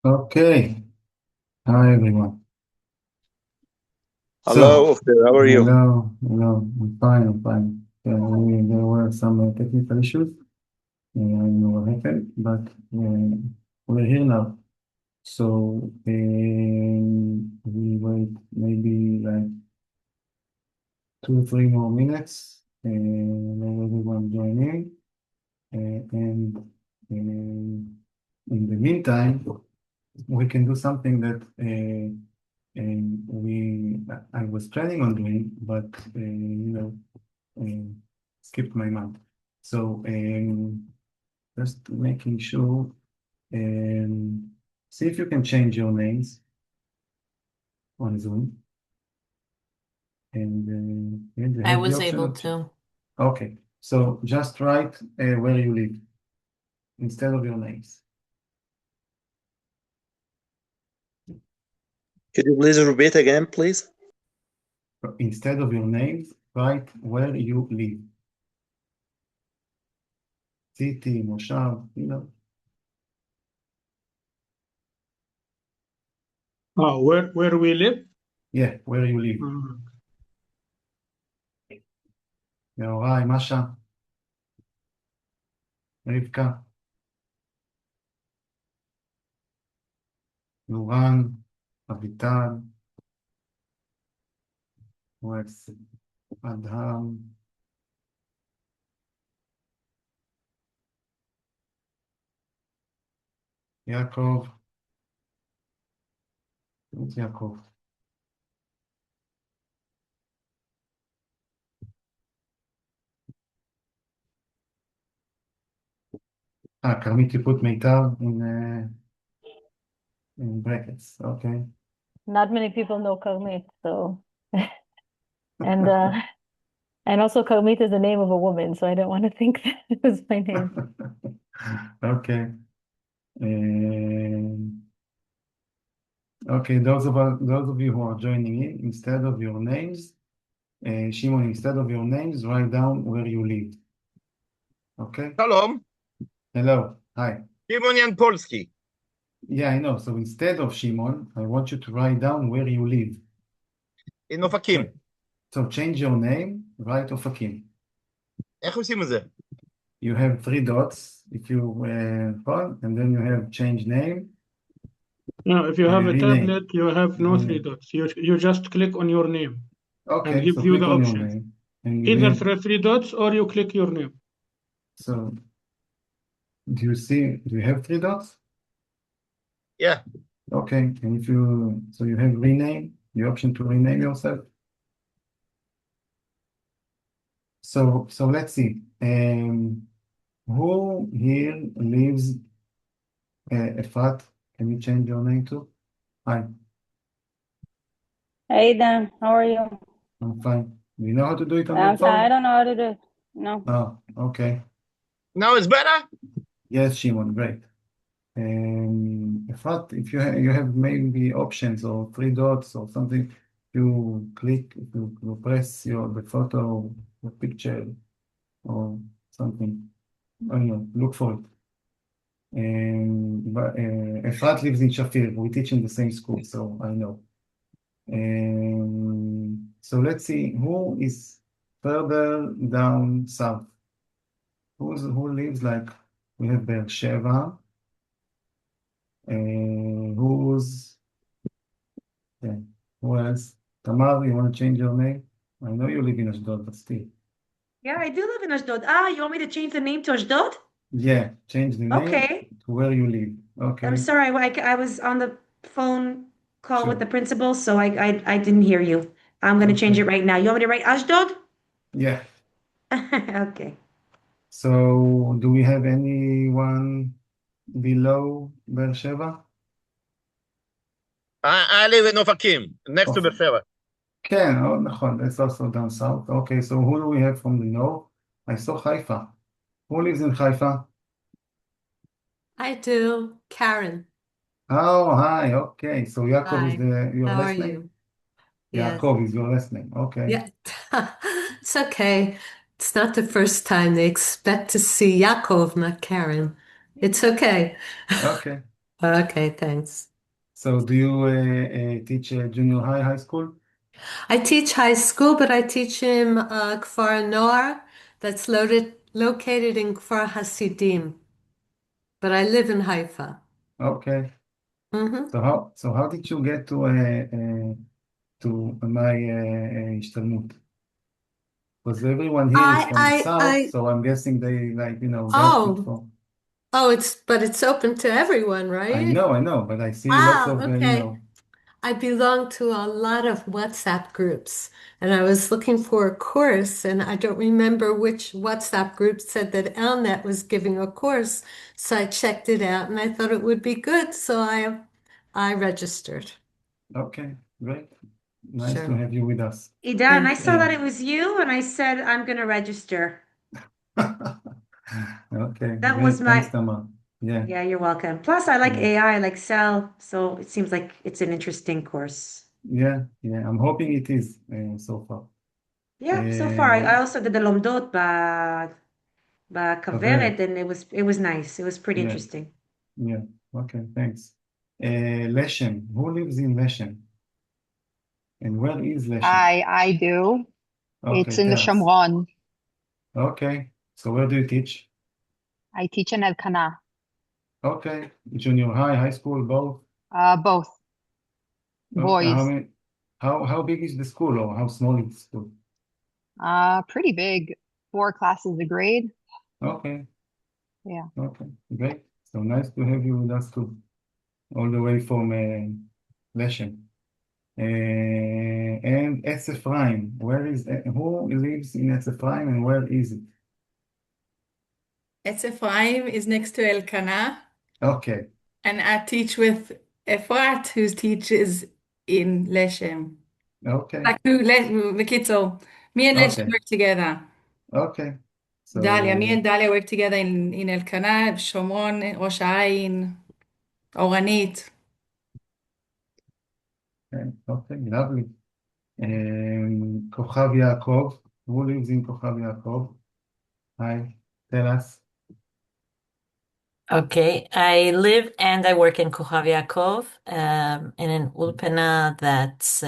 Okay. Hi, everyone. Hello, So, Ophir, how are you? hello. I'm fine. There were some technical issues. I don't know what happened, but we're here now. So, we wait maybe like 2 or 3 more minutes, let everyone join in. And in the meantime, we can do something that I was planning on doing, but skipped my mind. So just making sure, um, see if you can change your names on Zoom, and you I have the was option able of. to. Okay, so just write where you live instead of your names. Could you please repeat again, please? Instead of your names, write where you live. City, מושב. Oh, where we live? Yeah, where you live. יהוראי, משה, רבקה, נורן, אביטל, ווקס, אדהם, יעקב, יעקב. כרמית טיפות מיתר in brackets, okay. Not many people know Karmit, so and also Karmit is the name of a woman, so I don't want to think that it was my name. Okay. Okay, those of you who are joining in, instead of your names, Shimon, instead of your names, write down where you live. Okay? Shalom, Hello. Hi. Shimon Jan Polski. Yeah, I know. So instead of Shimon, I want you to write down where you live. In אופקים. So change your name, write אופקים. איך עושים את זה? You have 3 dots if you follow, and then you have change name. No, if you have a rename. tablet, you have no Rename. 3 dots. You just click on your name Okay, and give so you click the on your options. name. And Either 3 dots or you click your name. So do you have 3 dots? Yeah. Okay, and so you have rename, the option to rename yourself. So let's see. Who here lives Efrat? Can you change your name too? Hi, Hey, Dan, how are you? I'm fine. Do you know how to do it on your phone? I don't know how to do it. No. Oh, okay. Now it's better? Yes, Shimon, great. Efrat, if you have maybe options or 3 dots or something, you click, you press the photo, the picture, or something. I don't know, look for it. Efrat lives in Shafir. We teach in the same school, so I know. So let's see who is further down south. Who lives like we have Be'er Sheva. Who's yeah, who else? Tamar, you want to change your name? I know you live in Ashdod, but still. Yeah, I do live in Ashdod. You want me to change the name to Ashdod? Yeah, change the name Okay. to where you live. Okay. I'm sorry, I was on the phone call Sure. with the principal, so I didn't hear you. I'm gonna change it right now. You want me to write Ashdod? Yeah. Okay. So do we have anyone below Be'er Sheva? I live in אופקים, next to Okay. באר שבע. כן, נכון, that's also down south. Okay, so who do we have from the north? I saw Haifa. Who lives in Haifa? I do. Karen. Oh, hi. Okay, so Yaakov is Hi. your How last are name? you? Yes. Yaakov is your last name. Okay. Yeah. It's okay. It's not the first time they expect to see Yaakov, not Karen. It's okay. Okay. Okay, thanks. So do you teach junior high school? I teach high school, but I teach in Kfar Noar that's located in Kfar Hasidim. But I live in Haifa. Okay. Mm-hmm. So how did you get to my השתלמות? Because everyone here is from the south, so I'm guessing they got it from. But it's open to everyone, right? I know, but I see lots of okay. I belong to a lot of WhatsApp groups, and I was looking for a course, and I don't remember which WhatsApp group said that Elnet was giving a course, so I checked it out, and I thought it would be good, so I registered. Okay, great. Nice Sure. to have you with us. Idan, I saw that it was you, and I said I'm going to register. Okay, That great. was my- Thanks, Tamar. Yeah. Yeah, you're welcome. Plus, I like Yeah. AI, I like Cell, so it seems like it's an interesting course. Yeah, I'm hoping it is so far. Yeah, so far. I also did the Lomdot בכוורת, and it was nice. It was pretty Yeah. interesting. Yeah, okay, thanks. Leshem, who lives in Leshem? And where is Leshem? I do. It's Okay, in the tell us. Shomron. Okay, so where do you teach? I teach in Elkanah. Okay, junior high school, both? Both. Okay, Boys. how big is the school, or how small is the school? Pretty big. 4 classes a grade. Okay. Yeah. Okay, great. So nice to have you with us too, all the way from Leshem. And Etz Ephraim, who lives in Etz Ephraim and where is it? Etz Ephraim is next to Elkanah, Okay, and I teach with Efrat, who teaches in Leshem. okay, בקיצור, me and Leshem Okay. work together. okay. So, Dalia, me and Dalia work together in Elkanah, Shomron, ראש העין, אורנית. okay, lovely. כוכב יעקב, who lives in כוכב יעקב? Hi, tell us. Okay, I live and I work in Kochav Yaakov, in an ulpana that's,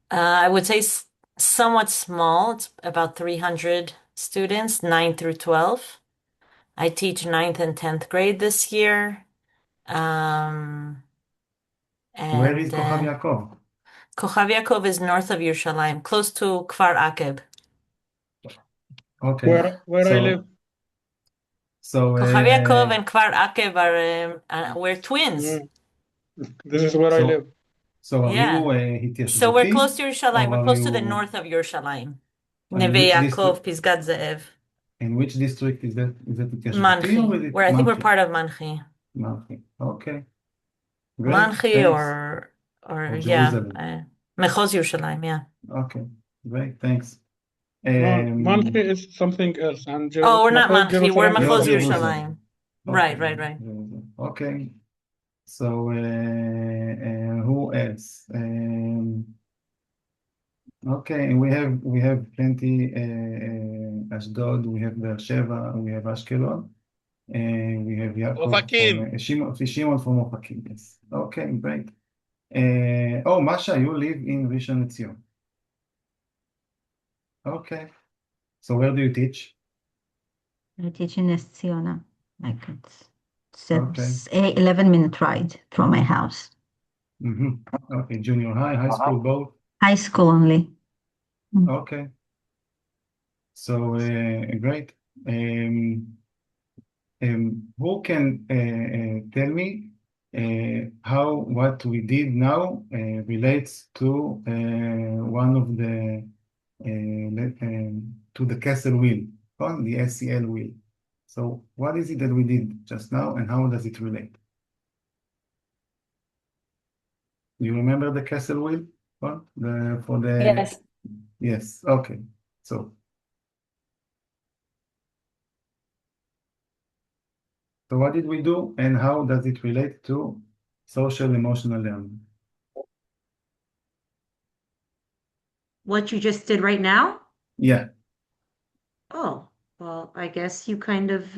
I would say somewhat small. It's about 300 students, 9 through 12. I teach 9th and 10th grade this year. Where is And כוכב יעקב? Kochav Yaakov is north of Yerushalayim, close to Kfar Akeb. Okay. Where I live. So, Kochav Yaakov and Kfar Akeb are, we're twins. This is where I So- live. so are Yeah. you התיישבותי? So we're close to Yerushalayim. or We're are close to the you- north of Yerushalayim. And Neve which Yaakov, district- Pisgat Ze'ev. In which district is that? Is it התיישבותי? Manchi. or is it I think we're Manchi? part of Manchi. Manchi. Okay. Great. Manchi Thanks. or yeah, Jerusalem. Mechos Yerushalayim, yeah. Okay. Great. Thanks. Manche is something else. And Oh, we're not Machos Manchi. We're Jerusalem is Mechos Jerusalem. Yerushalayim. Right. Jerusalem. Okay. So, who else? Okay, and we have plenty. Ashdod, we have Be'er Sheva, we have Ashkelon, and we have Yaakov Ofakim. Shimon from Ofakim. Yes. Okay, great. Masha, you live in Rishon LeZion. Okay. So where do you teach? I teach in Ness Ziona. Like it's Okay. 11-minute ride from my house. Okay, junior high school, both. High school only. Okay. So great. Who can tell me how what we did now relates to one of the to the castle wheel, on the SEL wheel? So what is it that we did just now, and how does it relate? Do you remember the castle wheel? Yes. Yes. Okay. So what did we do, and how does it relate to social emotional learning? What you just did right now? Yeah. Oh, well, I guess you kind of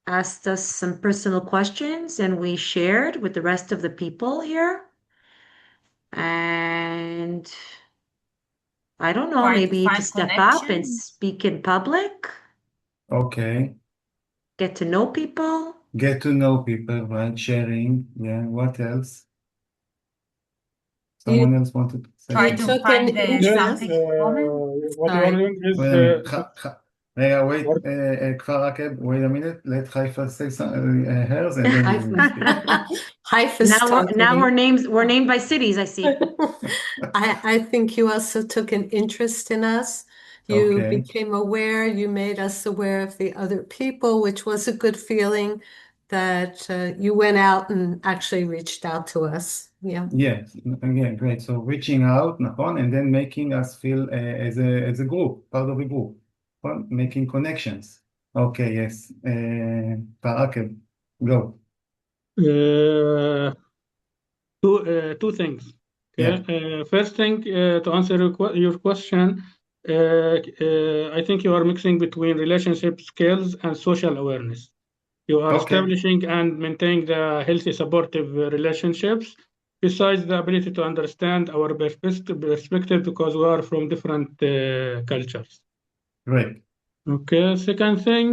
asked us some personal questions and we shared with the rest of the people here. And I don't know, Trying to maybe to find step up and connection. speak in public, Okay. get to know people. Get to know people, right? Sharing. Yeah. What else? Someone else wanted to say Try You to took find an the Yes, interest. something common. what you are Sorry. doing is Wait a minute. רגע, wait, work. כפר עקב, wait a minute. Let Haifa say hers and then you will speak. Haifa's Now we're talking. named by cities, I see. I think you also took an interest in us. You Okay. became aware, you made us aware of the other people, which was a good feeling that you went out and actually reached out to us. Yeah. Yes, yeah, great. So reaching out, נכון, and then making us feel as a group, part of a group, נכון? Making connections. Okay, yes. כפר עקב, go. Two things. Okay. First thing, to answer your question, I think you are mixing between relationship skills and social awareness. You are Okay. establishing and maintaining the healthy, supportive relationships, besides the ability to understand our perspective because we are from different cultures. Great. Okay. Second thing,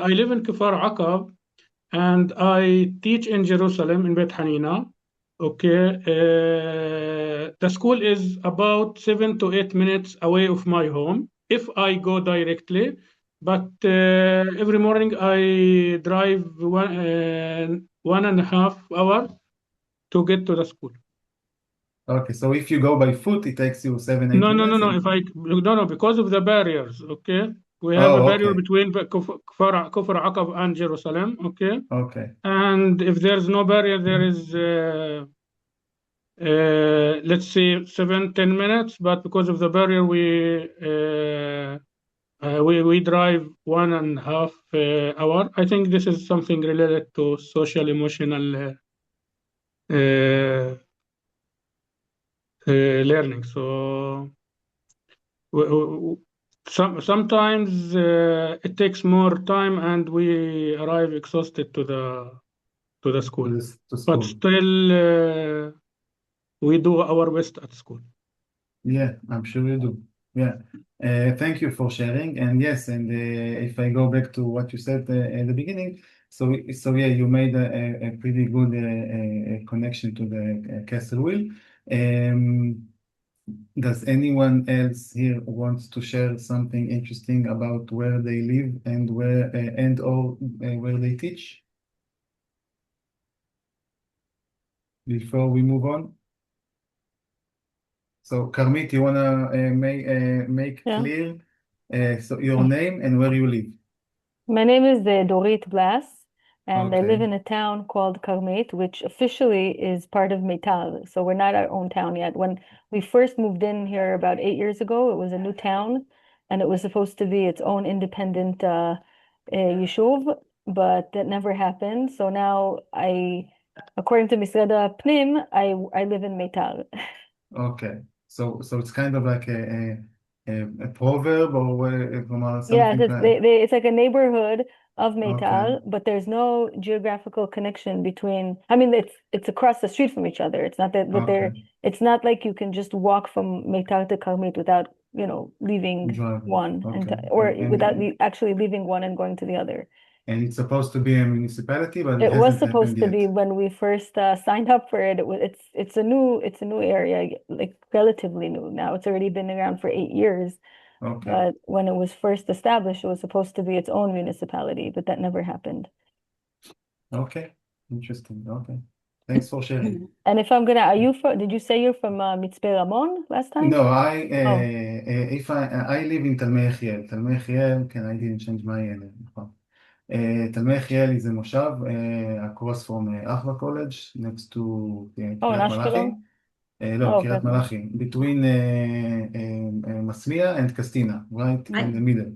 I live in Kfar Aqab and I teach in Jerusalem in Beit Hanina. Okay. The school is about 7 to 8 minutes away of my home if I go directly. But every morning I drive 1.5 hours to get to the school. Okay, so if you go by foot, it takes you 7-8 No. minutes. No, because of the barriers. Okay, we have a barrier okay. between Kfar Aqab and Jerusalem. Okay, Okay. and if there's no barrier, there is let's say 7-10 minutes. But because of the barrier, we drive 1.5 hour. I think this is something related to social emotional learning. So sometimes it takes more time and we arrive exhausted to the school. To school. But still we do our best at school. Yeah, I'm sure you do. Yeah. Thank you for sharing. And yes, and if I go back to what you said at the beginning, so yeah, you made a pretty good connection to the castle wheel. Does anyone else here wants to share something interesting about where they live and where they teach? Before we move on. So, Karmit, you wanna make Yeah. clear so your name and where you live? My name is Dorit Blas, and I live Okay. in a town called Karmit, which officially is part of Meital. So we're not our own town yet. When we first moved in here about 8 years ago, it was a new town, and it was supposed to be its own independent yishuv, but that never happened. So now according to Misrad HaPnim, I live in Meital. Okay. So it's kind of like a proverb or Yeah, something like. it's like a neighborhood of Okay. Meital, but there's no geographical connection between. I mean, it's across the street from each other. It's not that, but Okay. it's not like you can just walk from Meital to Karmit without, leaving Driving. one Okay. or without actually leaving one and going to the other. And it's supposed to be a municipality, but it It was hasn't supposed happened to be yet. when we first signed up for it. It's a new area, like relatively new now. It's already been around for 8 years. Okay. But when it was first established, it was supposed to be its own municipality, but that never happened. Okay. Interesting. Okay. Thanks for sharing. And if did you say you're from Mitzpe Ramon last time? No, I live in תלמי יחיאל. תלמי יחיאל, I didn't change my name. נכון. תלמי יחיאל is a מושב across from Ahva College next to in קריית מלאכי. Ashkelon? לא, קריית מלאכי. Between Masmia and Castina, right in the middle.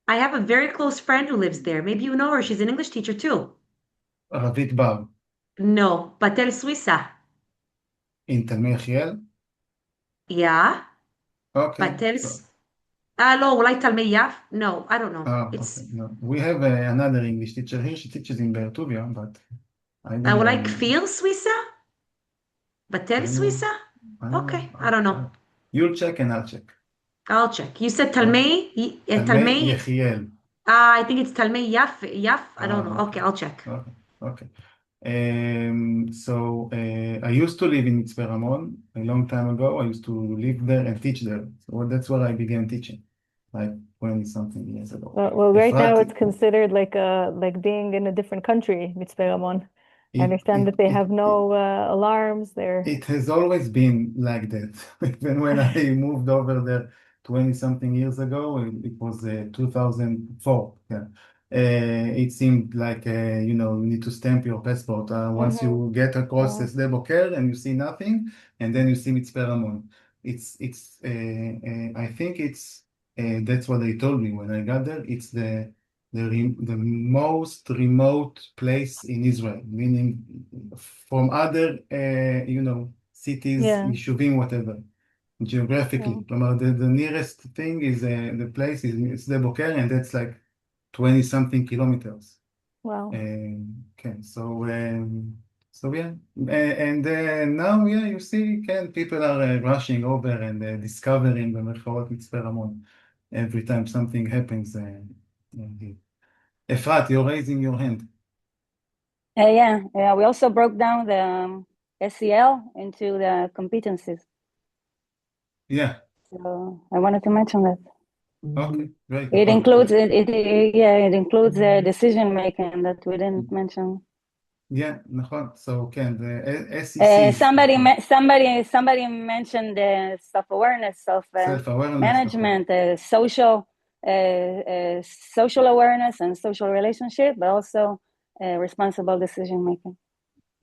I have a very close friend who lives there. Maybe you know her. She's an English teacher too. Ravit Bar. No, Batel Suiza. In תלמי יחיאל? Yeah. Okay. Batel. לא, אולי תלמי יף? No, I don't know. It's... Okay, no. We have another English teacher here. She teaches in Bertuvia, but I don't אולי know. כפיר סוויסה? בתל סוויסה? Okay, I don't know. You'll check and I'll check. I'll check. You said תלמי? תלמי יחיאל. I think it's תלמי יף, I don't know. Okay, I'll check. Okay. So I used to live in Mitzpe Ramon a long time ago. I used to live there and teach there. So that's where I began teaching, like 20-something years ago. Well, right now it's considered like being in a different country, Mitzpe Ramon. I understand that they have no alarms there. It has always been like that. Even when I moved over there 20-something years ago, it was 2004. Yeah. It seemed like, you need to stamp your passport. Once you get across Sde Boker and you see nothing, and then you see Mitzpe Ramon. I think that's what they told me when I got there. It's the most remote place in Israel, meaning from other, cities, Yishuvim, whatever, geographically. The nearest thing is the place is Sde Boker, and that's like 20-something kilometers. Wow. Okay, so yeah, and now, yeah, you see, people are rushing over and discovering במרכאות מצפה רמון every time something happens. Efrat, you're raising your hand. Yeah, we also broke down the SEL into the competencies. Yeah. So I wanted to mention that. Okay, great. It includes decision making that we didn't mention. Yeah, נכון. So the SEC. Somebody mentioned self-awareness, self-management, social awareness and social relationship, but also responsible decision making.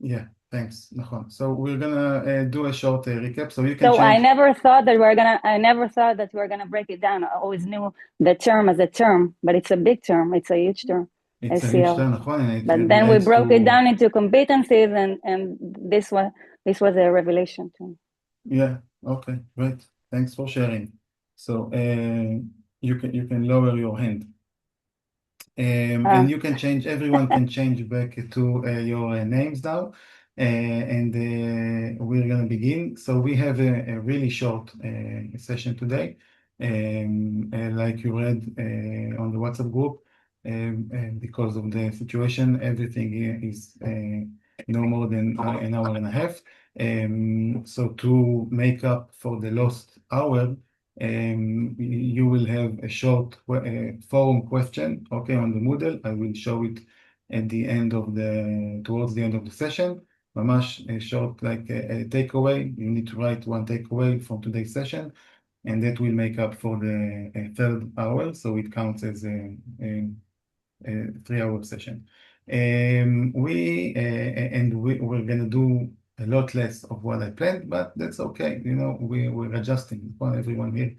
Yeah, thanks. נכון. So we're gonna do a short recap, so you can. So I never thought that we were gonna break it down. I always knew the term as a term, but it's a big term. It's a huge term. It's a huge term, נכון. But then we broke it down into competencies, and this was a revelation to me. Yeah. Okay. Great. Thanks for sharing. So you can lower your hand. And you can change. Everyone can change back to your names now. And we're going to begin. So we have a really short session today. Like you read on the WhatsApp group, because of the situation, everything here is no more than an hour and a half. So to make up for the lost hour, you will have a short forum question, okay, on the Moodle. I will show it at the end of towards the end of the session. ממש short, like a takeaway. You need to write one takeaway from today's session, and that will make up for the third hour, so it counts as a 3-hour session. We're gonna do a lot less of what I planned, but that's okay. We're adjusting. Everyone here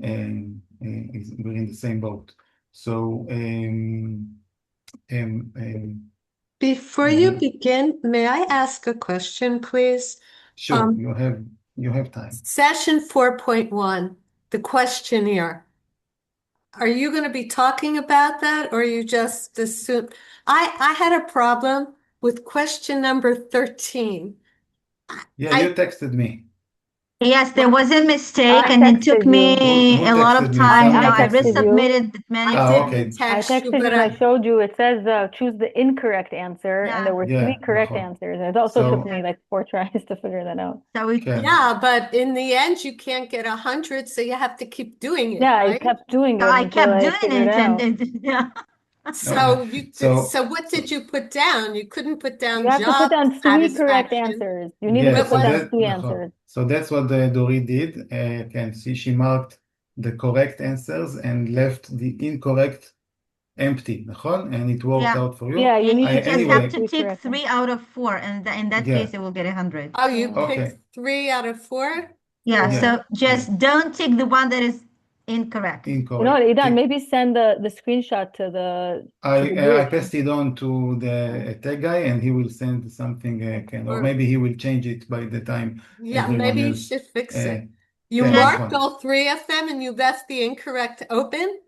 we're in the same boat. So before you begin, may I ask a question, please? Sure, you have time. Session 4.1, the questionnaire. Are you going to be talking about that, or you just assume? I had a problem with question number 13. Yeah, you texted me. Yes, there was a mistake, and it took me a lot of time. I resubmitted many times. Okay. I texted you and I showed you. It says choose the incorrect answer, and there were 3 correct answers. And it also took me like 4 tries to figure that out. So yeah, but in the end, you can't get 100, so you have to keep doing it. Yeah, right? I kept doing it. I kept doing it, and So what did you put down? You couldn't put down you have to put down 3 correct answers. You needed to put down 3 answers. So that's what Dorit did. Can see she marked the correct answers and left the incorrect empty, נכון? And it worked out for you. Yeah, you need to just have to tick 3 out of 4, and in that case, it will get 100. Oh, you picked 3 out of 4? Yeah, so just don't tick the one that is incorrect. You know what, Idan, maybe send the screenshot to the I passed it on to the tech guy, and he will send something, or maybe he will change it by the time. Yeah, maybe you should fix it. You כן, marked נכון. all three of them and you left the incorrect open?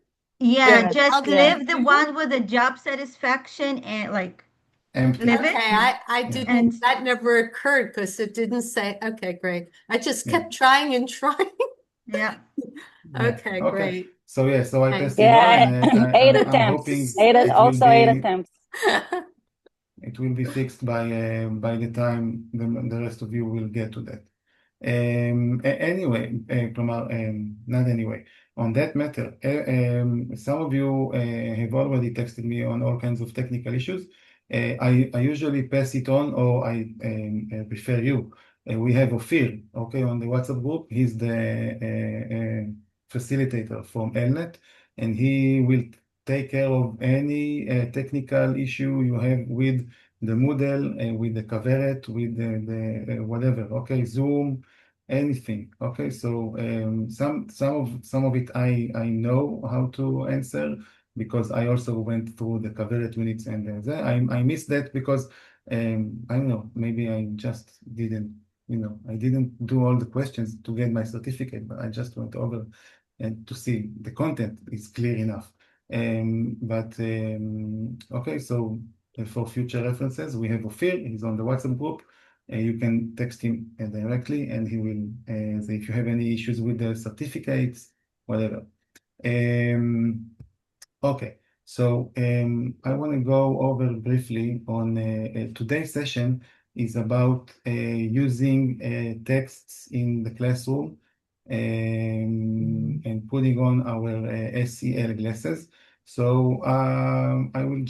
Yeah, Yes, just yeah. leave the one with the job satisfaction and like Empty. leave it. Okay, I didn't, And that never occurred because it didn't say, okay, great. I just Yeah. kept trying and trying. yeah. Yeah. Okay, Okay. great. So yeah, so I Thanks. passed it on, Yeah, and eight I'm attempts. hoping Eight, it will also eight be attempts. it will be fixed by the time the rest of you will get to that. Anyway, כלומר, not anyway. On that matter, some of you have already texted me on all kinds of technical issues. I usually pass it on, or I prefer you. We have Ophir, okay, on the WhatsApp group. He's the facilitator from Elnet, and he will take care of any technical issue you have with the Moodle, with the Kaveret, with the whatever, okay, Zoom, anything. Okay, so some of it I know how to answer because I also went through the Kaveret units, and I missed that because I don't know, maybe I just didn't, I didn't do all the questions to get my certificate, but I just went over and to see the content is clear enough. Okay, so for future references, we have Ophir. He's on the WhatsApp group. You can text him directly, and he will say if you have any issues with the certificates, whatever. Okay, so I want to go over briefly on today's session is about using texts in the classroom and putting on our SEL glasses. So I will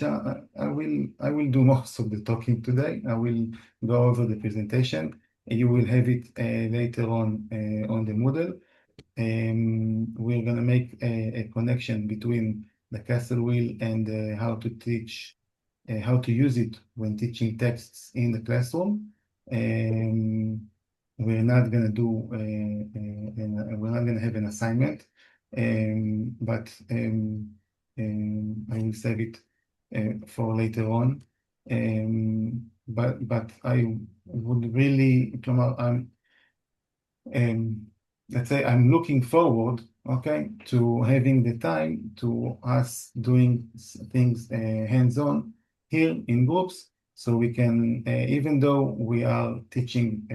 do most of the talking today. I will go over the presentation. You will have it later on the Moodle. We're going to make a connection between the castle wheel and how to teach, how to use it when teaching texts in the classroom. We're not going to do, we're not going to have an assignment, but I will save it for later on. But I would really, let's say I'm looking forward, okay, to having the time to us doing things hands-on here in groups, so we can, even though we are teaching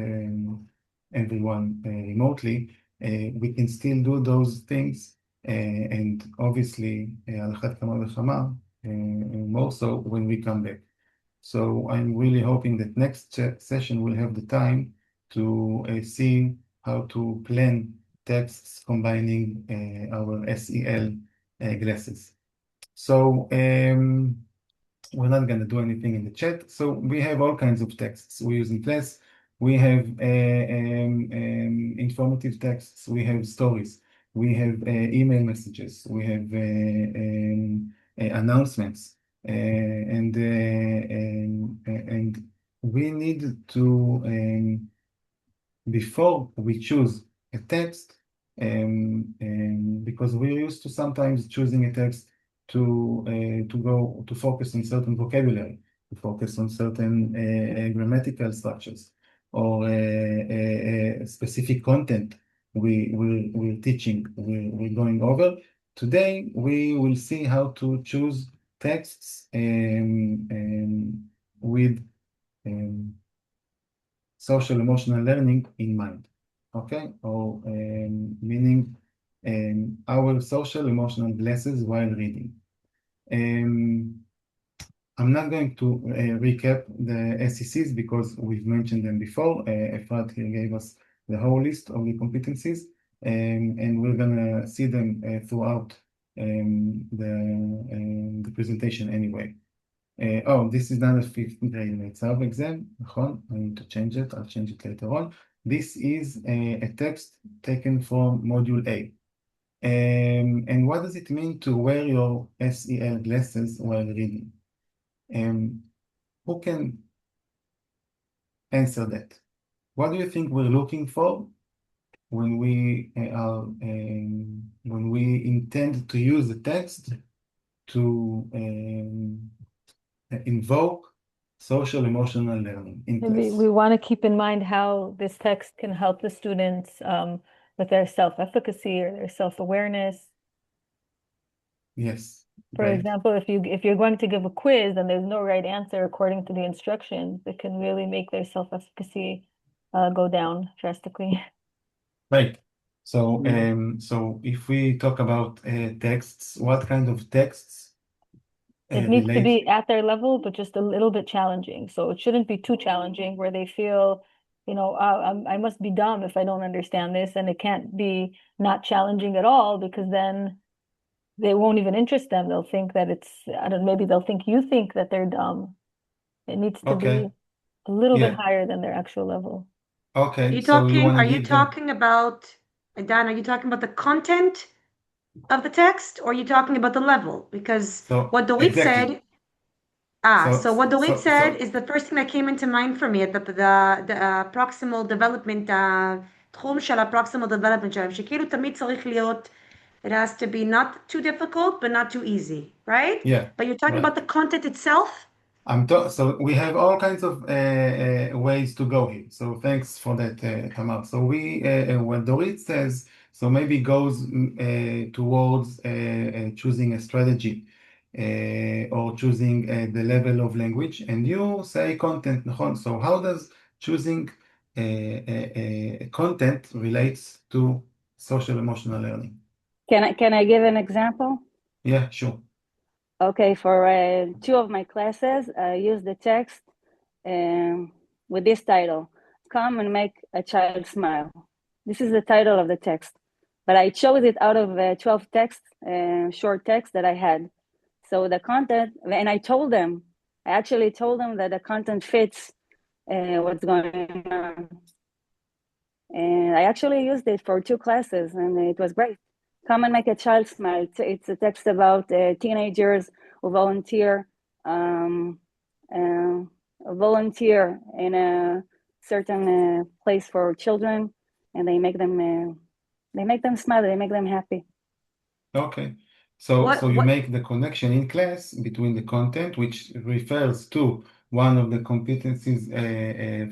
everyone remotely, we can still do those things, and obviously, על אחת כמה וכמה, more so when we come back. So I'm really hoping that next session we'll have the time to see how to plan texts combining our SEL glasses. So we're not going to do anything in the chat. So we have all kinds of texts we use in class. We have informative texts. We have stories. We have email messages. We have announcements. And we need to, before we choose a text, because we're used to sometimes choosing a text to go to focus on certain vocabulary, to focus on certain grammatical structures, or specific content we're teaching, we're going over. Today we will see how to choose texts with social emotional learning in mind, okay? Or meaning our social emotional glasses while reading. I'm not going to recap the SECs because we've mentioned them before. Efrat here gave us the whole list of the competencies, and we're gonna see them throughout the presentation anyway. Oh, this is not a 5th grade mitzvah exam. I need to change it. I'll change it later on. This is a text taken from Module A. And what does it mean to wear your SEL glasses while reading? Who can answer that? What do you think we're looking for when we intend to use the text to invoke social emotional learning in class? We want to keep in mind how this text can help the students with their self-efficacy or their self-awareness. Yes. For Great. example, if you're going to give a quiz and there's no right answer according to the instructions, it can really make their self-efficacy go down drastically. Right. So, so if we talk about texts, what kind of texts It needs to relate? be at their level, but just a little bit challenging. So it shouldn't be too challenging where they feel, you know, I must be dumb if I don't understand this. And it can't be not challenging at all, because then they won't even interest them. They'll think that it's, I don't know, maybe they'll think you think that they're dumb. It needs to Okay. be a little bit Yeah. higher than their actual level. Okay. So you want to Are you give them. talking about, Dan, are you talking about the content of the text, or are you talking about the level? Because So what Dorit exactly. said, So what Dorit so said so is the first thing that came into mind for me, the proximal development, תחום של proximal development שלהם, שכאילו תמיד צריך להיות, it has to be not too difficult, but not too easy, right? yeah. But you're talking Right. about the content itself? So we have all kinds of ways to go here. So thanks for that, Tamar. So we, when Dorit says, so maybe goes towards choosing a strategy or choosing the level of language, and you say content, נכון? So how does choosing content relates to social emotional learning? Can I give an example? Yeah, sure. Okay, for 2 of my classes, I use the text with this title, Come and Make a Child Smile. This is the title of the text, but I chose it out of 12 texts, short text that I had. So the content, and I actually told them that the content fits what's going on. And I actually used it for 2 classes, and it was great. Come and Make a Child Smile. It's a text about teenagers who volunteer in a certain place for children, and they make them smile. They make them happy. Okay. So you make the connection in class between the content, which refers to one of the competencies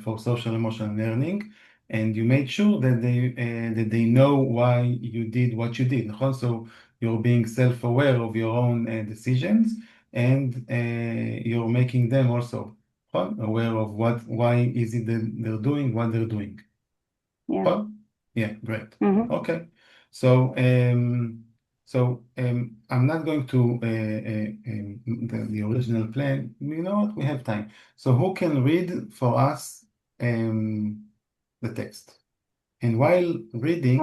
for social emotional learning, and you make sure that they know why you did what you did. נכון? So you're being self-aware of your own decisions, and you're making them also נכון? Aware of why is it that they're doing what they're doing. Yeah. נכון? Yeah, great. Mm-hmm. Okay. So I'm not going to the original plan. You know what? We have time. So who can read for us the text? And while reading,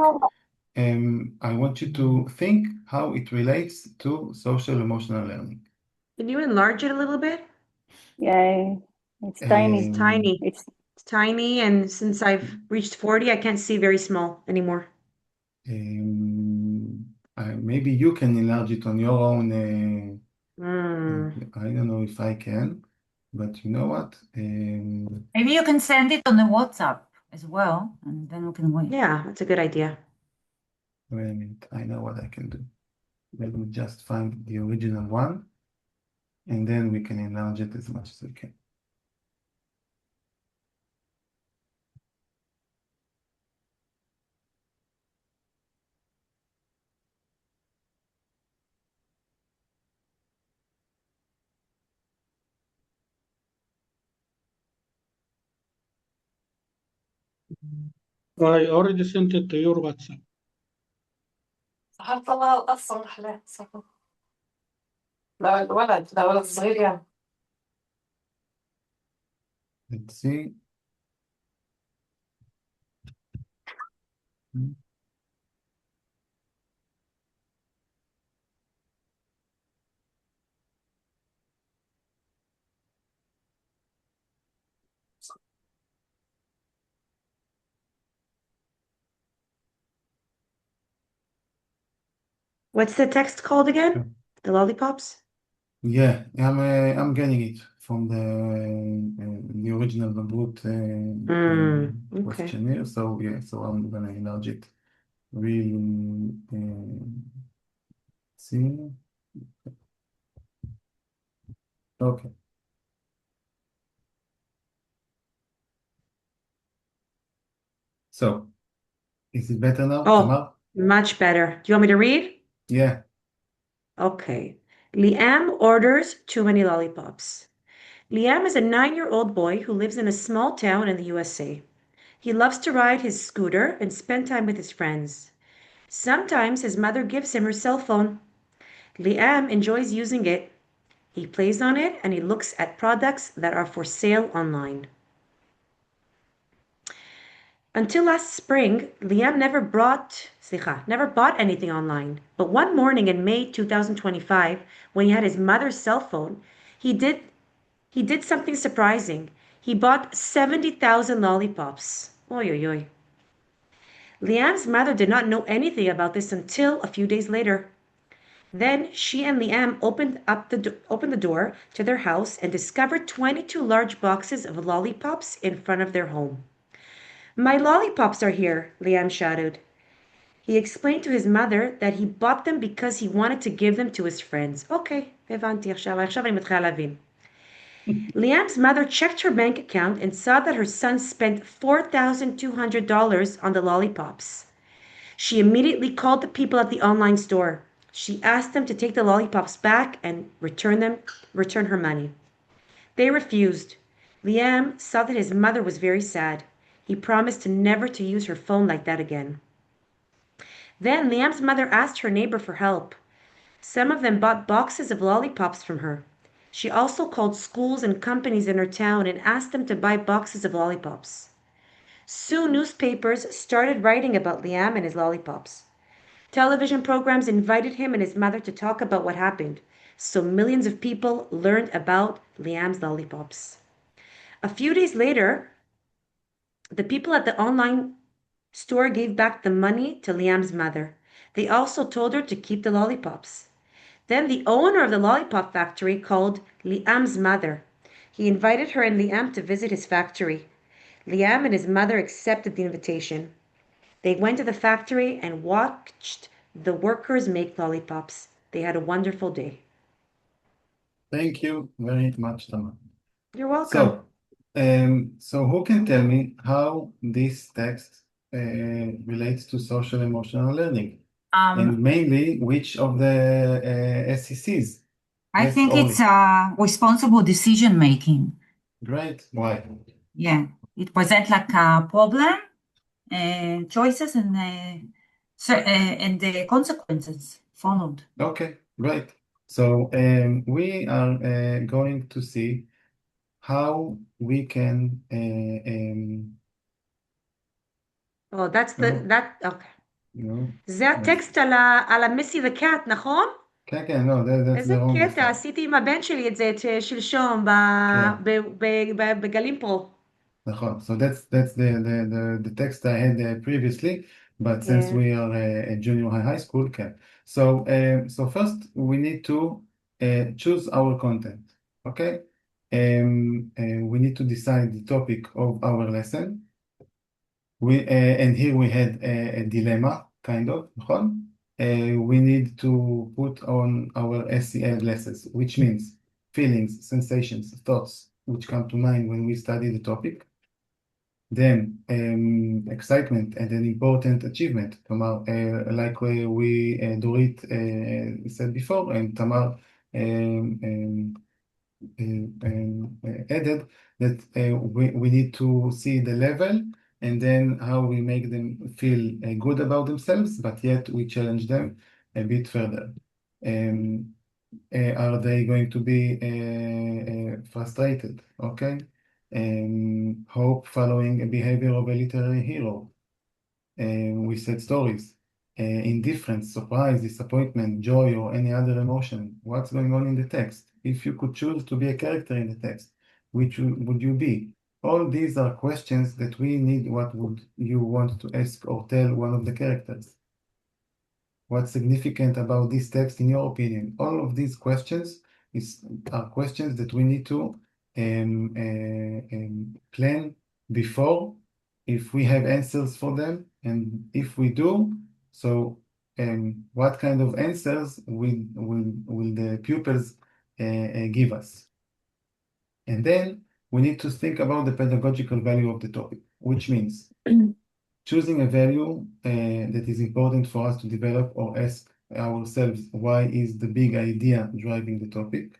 I want you to think how it relates to social emotional learning. Can you enlarge it a little bit? Yeah, it's tiny. It's tiny. It's It's tiny, and since I've reached 40, I can't see very small anymore. Maybe you can enlarge it on your own. Mm. I don't know if I can, but you know what? Maybe you can send it on the WhatsApp as well, and then we can wait. Yeah, that's a good idea. Wait a minute, I know what I can do. Let me just find the original one, and then we can enlarge it as much as we can. I already sent it to your WhatsApp. صحفت الله القصة محلاه صحفت لا الولد صغير يعني. Let's see. What's the text called again? The lollipops? Yeah, I'm getting it from the original Babrut Okay. questionnaire. So yeah, so I'm gonna enlarge it. Really see. Okay. So Is it better now, Oh, Tamar? much better. Do you want me to read? Yeah. Okay. Liam orders too many lollipops. Liam is a 9-year-old boy who lives in a small town in the USA. He loves to ride his scooter and spend time with his friends. Sometimes his mother gives him her cell phone. Liam enjoys using it. He plays on it and he looks at products that are for sale online. Until last spring, Liam never bought anything online. But one morning in May 2025, when he had his mother's cell phone, he did something surprising. He bought 70,000 lollipops. Oy, oy, oy. Liam's mother did not know anything about this until a few days later. Then she and Liam opened the door to their house and discovered 22 large boxes of lollipops in front of their home. My lollipops are here, Liam shouted. He explained to his mother that he bought them because he wanted to give them to his friends. Okay, הבנתי עכשיו אני מתחילה להבין. Liam's mother checked her bank account and saw that her son spent $4,200 on the lollipops. She immediately called the people at the online store. She asked them to take the lollipops back and return her money. They refused. Liam saw that his mother was very sad. He promised never to use her phone like that again. Then Liam's mother asked her neighbor for help. Some of them bought boxes of lollipops from her. She also called schools and companies in her town and asked them to buy boxes of lollipops. Soon newspapers started writing about Liam and his lollipops. Television programs invited him and his mother to talk about what happened, so millions of people learned about Liam's lollipops. A few days later, the people at the online store gave back the money to Liam's mother. They also told her to keep the lollipops. Then the owner of the lollipop factory called Liam's mother. He invited her and Liam to visit his factory. Liam and his mother accepted the invitation. They went to the factory and watched the workers make lollipops. They had a wonderful day. Thank you very much, Tamar. You're welcome. So who can tell me how this text relates to social emotional learning? And mainly, which of the SECs? I think it's responsible decision making. Great. Why? Yeah, it presents like a problem, choices, and the consequences followed. Okay, great. So we are going to see how we can. Oh, that's okay. No. זה הטקסט על המיסי וקאט, נכון? כן, כן, לא, that's the wrong. איזה קטע, עשיתי עם הבן שלי את זה שלשום בגלים פרו. נכון, so that's the text I had previously, but since we are a junior high school, okay. So first we need to choose our content, okay? We need to decide the topic of our lesson. And here we had a dilemma, kind of, נכון? We need to put on our SEL lessons, which means feelings, sensations, thoughts, which come to mind when we study the topic. Then excitement and an important achievement, כלומר, like we Dorit said before, and Tamar added that we need to see the level and then how we make them feel good about themselves, but yet we challenge them a bit further. Are they going to be frustrated? Okay. Hope following a behavior of a literary hero. We said stories. Indifference, surprise, disappointment, joy, or any other emotion. What's going on in the text? If you could choose to be a character in the text, which would you be? All these are questions that we need. What would you want to ask or tell one of the characters? What's significant about this text in your opinion? All of these questions are questions that we need to plan before, if we have answers for them, and if we do, so what kind of answers will the pupils give us? And then we need to think about the pedagogical value of the topic, which means choosing a value that is important for us to develop or ask ourselves why is the big idea driving the topic,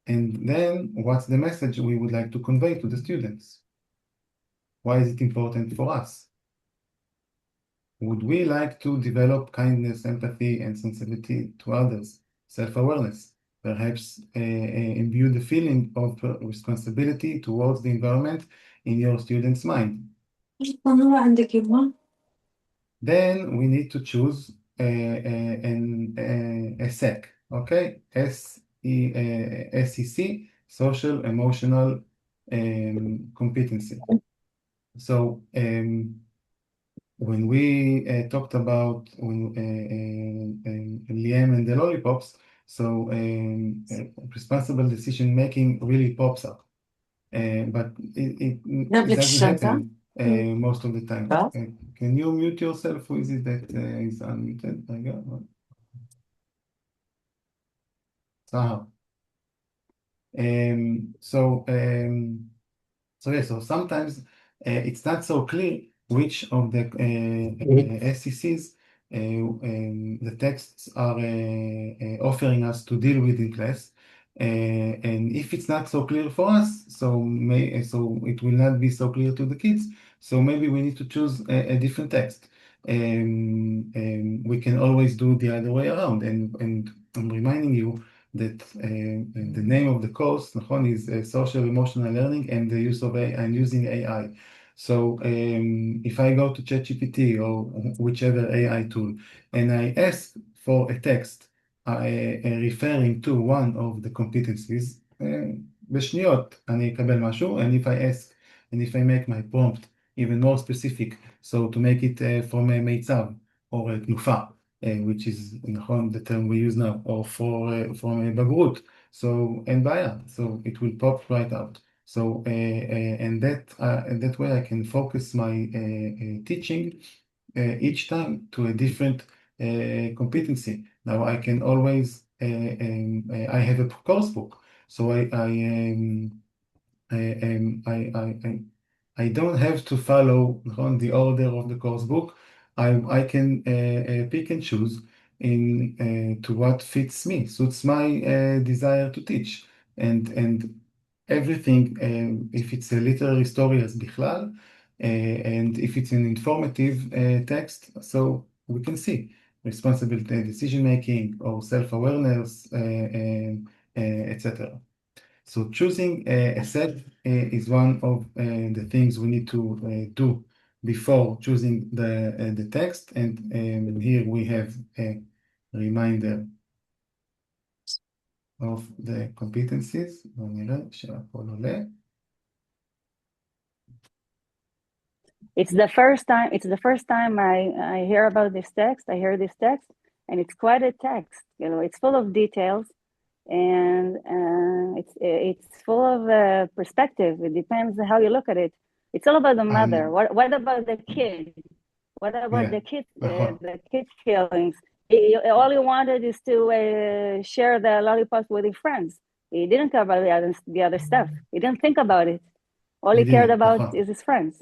and then what's the message we would like to convey to the students. Why is it important for us? Would we like to develop kindness, empathy, and sensitivity to others, self-awareness, perhaps imbue the feeling of responsibility towards the environment in your student's mind? Then we need to choose a SEC, okay? SEC, social emotional competency. So when we talked about Liam and the lollipops, so responsible decision making really pops up, but it doesn't happen most of the time. Can you mute yourself? Who is it that is unmuted? Sahar. So sometimes it's not so clear which of the SECs the texts are offering us to deal with in class. And if it's not so clear for us, so it will not be so clear to the kids. So maybe we need to choose a different text. We can always do the other way around. And I'm reminding you that the name of the course, Nahon, is Social Emotional Learning and the use of AI and using AI. So if I go to ChatGPT or whichever AI tool, and I ask for a text referring to one of the competencies, בשניות אני אקבל משהו, and if I make my prompt even more specific, so to make it from a מיצב or תנופה, which is the term we use now, or from a בגרות, so אין בעיה, so it will pop right out. So and that way I can focus my teaching each time to a different competency. Now I can always I have a course book, so I don't have to follow the order of the course book. I can pick and choose to what fits me, suits my desire to teach, and everything, if it's a literary story as בכלל, and if it's an informative text, so we can see responsible decision making or self-awareness, etc. So choosing a set is one of the things we need to do before choosing the text, and here we have a reminder of the competencies. בואו נראה שהכל עולה. It's the first time I hear about this text. I hear this text, and it's quite a text. You know, it's full of details, and it's full of perspective. It depends how you look at it. It's all about the mother. What about the kid? What about the kid feelings? All he wanted is to share the lollipops with his friends. He didn't care about the other stuff. He didn't think about it. All he cared about is his friends.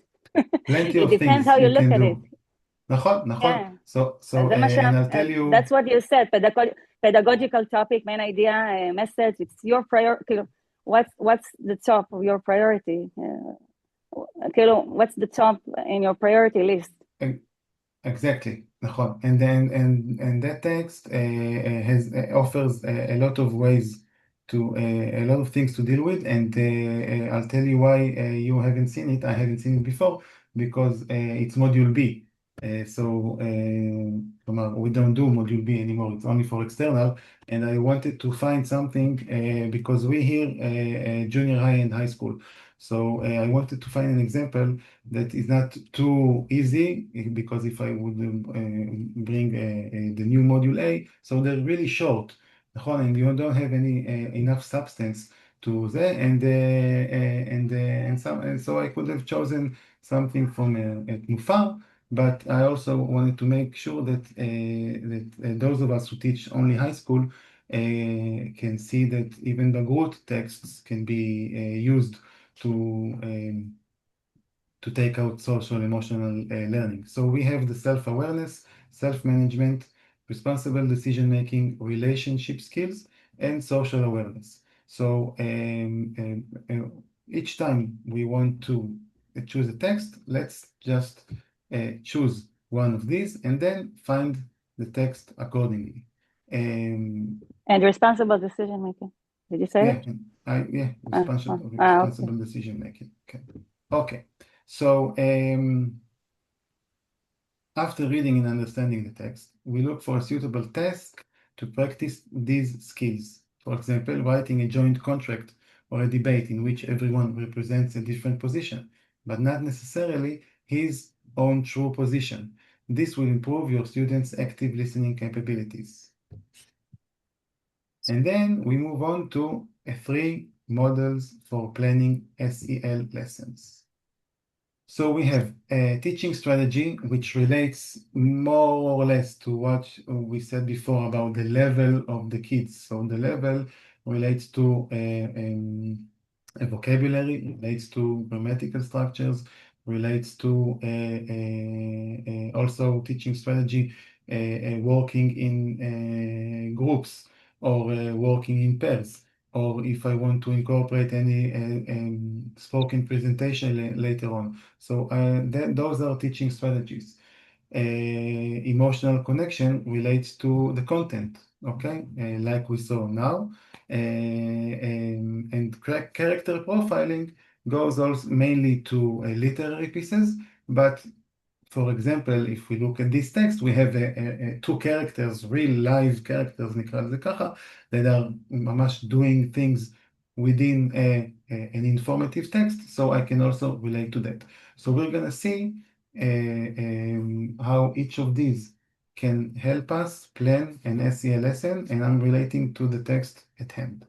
It depends how you look at it. נכון. So and I'll tell you. That's what you said. Pedagogical topic, main idea, message. It's your priority. What's the top of your priority? What's the top in your priority list? Exactly. נכון. And that text offers a lot of ways to a lot of things to deal with, and I'll tell you why you haven't seen it. I haven't seen it before because it's module B. So we don't do module B anymore. It's only for external, and I wanted to find something because we here junior high and high school. So I wanted to find an example that is not too easy, because if I would bring the new module A, so they're really short, and you don't have enough substance to that, and so I could have chosen something from a תנופה, but I also wanted to make sure that those of us who teach only high school can see that even the בגרות texts can be used to to take out social emotional learning. So we have the self-awareness, self-management, responsible decision-making, relationship skills, and social awareness. So each time we want to choose a text, let's just choose one of these and then find the text accordingly. And responsible decision making. Did you say Yeah, it? responsible decision making. Okay. So after reading and understanding the text, we look for a suitable task to practice these skills. For example, writing a joint contract or a debate in which everyone represents a different position, but not necessarily his own true position. This will improve your students' active listening capabilities. And then we move on to 3 models for planning SEL lessons. So we have a teaching strategy, which relates more or less to what we said before about the level of the kids. So the level relates to a vocabulary, relates to grammatical structures, relates to also teaching strategy, working in groups or working in pairs. Or if I want to incorporate any spoken presentation later on. So those are teaching strategies. Emotional connection relates to the content, okay, like we saw now. And character profiling goes also mainly to literary pieces, but for example, if we look at this text, we have 2 characters, real live characters, נקרא לזה ככה, that are ממש doing things within an informative text, so I can also relate to that. So we're going to see how each of these can help us plan an SEL lesson, and I'm relating to the text at hand.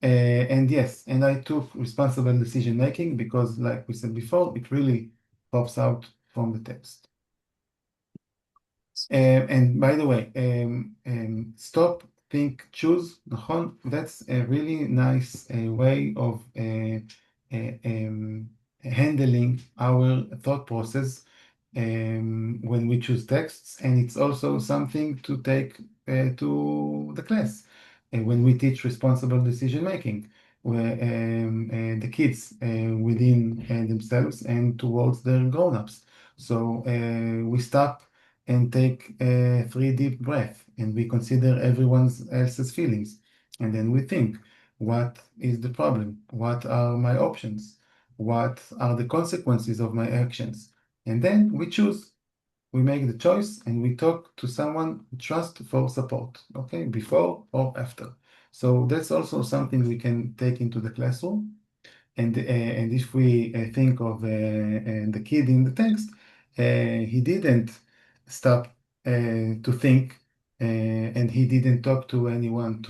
And yes, and I took responsible decision making because, like we said before, it really pops out from the text. And by the way, stop, think, choose, נכון? That's a really nice way of handling our thought process when we choose texts, and it's also something to take to the class when we teach responsible decision making, where the kids within themselves and towards their grown-ups. So we stop and take 3 deep breaths, and we consider everyone else's feelings, and then we think, what is the problem? What are my options? What are the consequences of my actions? And then we choose. We make the choice and we talk to someone we trust for support, okay, before or after. So that's also something we can take into the classroom. And if we think of the kid in the text, he didn't stop to think, and he didn't talk to anyone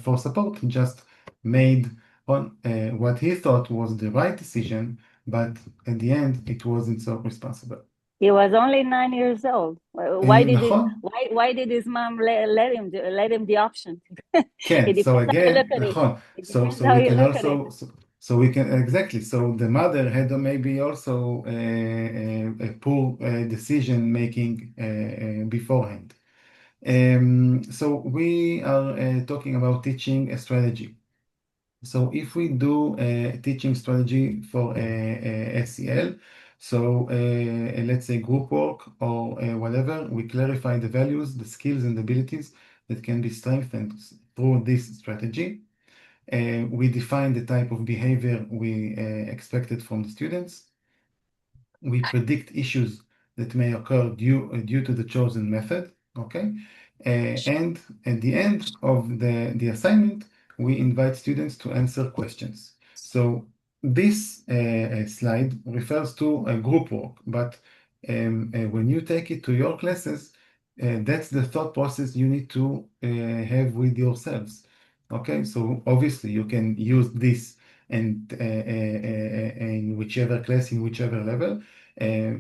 for support. He just made on what he thought was the right decision, but at the end, it wasn't so responsible. He was only 9 years old. Why did his mom let him the option? כן, so again, נכון. So we can also, so we can, exactly. So the mother had maybe also a poor decision making beforehand. So we are talking about teaching a strategy. So if we do a teaching strategy for SEL, so let's say group work or whatever, we clarify the values, the skills and abilities that can be strengthened through this strategy. We define the type of behavior we expected from the students. We predict issues that may occur due to the chosen method, okay? And at the end of the assignment, we invite students to answer questions. So this slide refers to a group work, but when you take it to your classes, that's the thought process you need to have with yourselves. Okay, so obviously you can use this and in whichever class, in whichever level,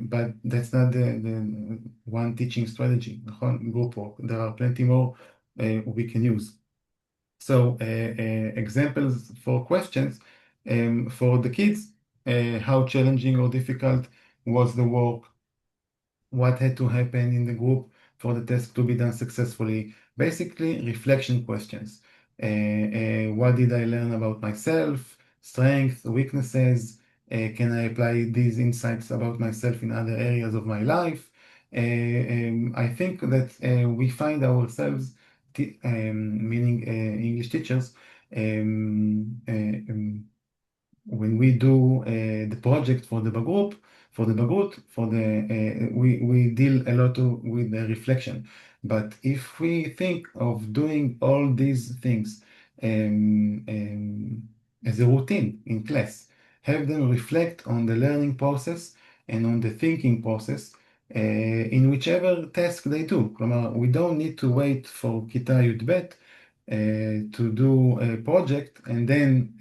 but that's not the one teaching strategy, group work. There are plenty more we can use. So examples for questions for the kids how challenging or difficult was the work, what had to happen in the group for the task to be done successfully. Basically, reflection questions. What did I learn about myself, strengths, weaknesses? Can I apply these insights about myself in other areas of my life? I think that we find ourselves, meaning English teachers, when we do the project for the Bagrut, we deal a lot with the reflection. But if we think of doing all these things as a routine in class, have them reflect on the learning process and on the thinking process in whichever task they do. כלומר, we don't need to wait for כיתה י"ב to do a project and then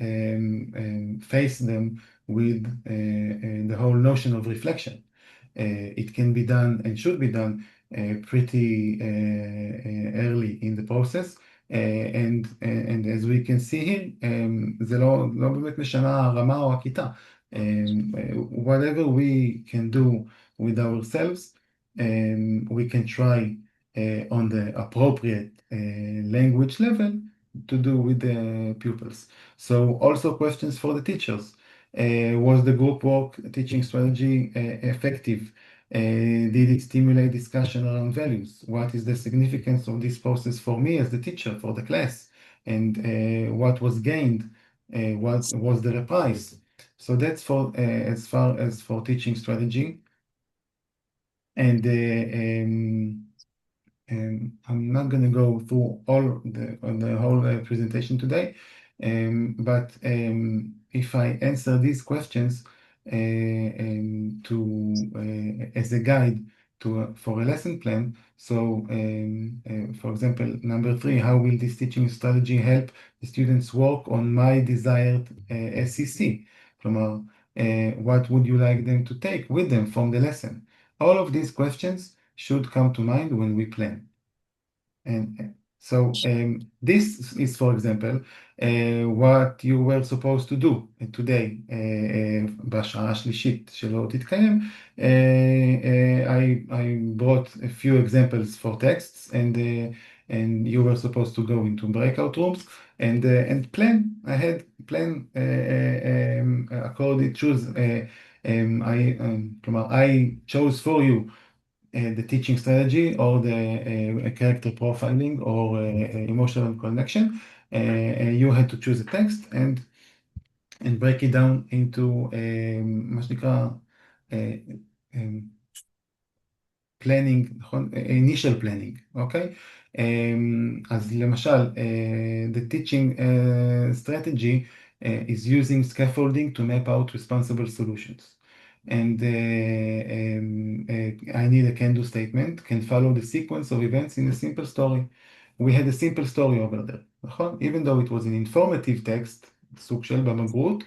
face them with the whole notion of reflection. It can be done and should be done pretty early in the process. And as we can see here, זה לא באמת משנה הרמה או הכיתה. Whatever we can do with ourselves, we can try on the appropriate language level to do with the pupils. So also questions for the teachers. Was the group work teaching strategy effective? Did it stimulate discussion around values? What is the significance of this process for me as the teacher, for the class? And what was gained? What was the reprise? So that's for as far as for teaching strategy. And I'm not going to go through all the whole presentation today, but if I answer these questions as a guide for a lesson plan. So, for example, number 3, how will this teaching strategy help the students work on my desired SCC? כלומר, what would you like them to take with them from the lesson? All of these questions should come to mind when we plan. And so this is, for example, what you were supposed to do today, בשעה השלישית שלא תתקיים. I brought a few examples for texts, and you were supposed to go into breakout rooms and plan ahead, according choose. I chose for you the teaching strategy or the character profiling or emotional connection. You had to choose a text and break it down into מה שנקרא planning, initial planning, אוקיי? אז למשל, the teaching strategy is using scaffolding to map out responsible solutions. And I need a can-do statement, can follow the sequence of events in a simple story. We had a simple story over there, נכון? Even though it was an informative text, סוג של בבגרות,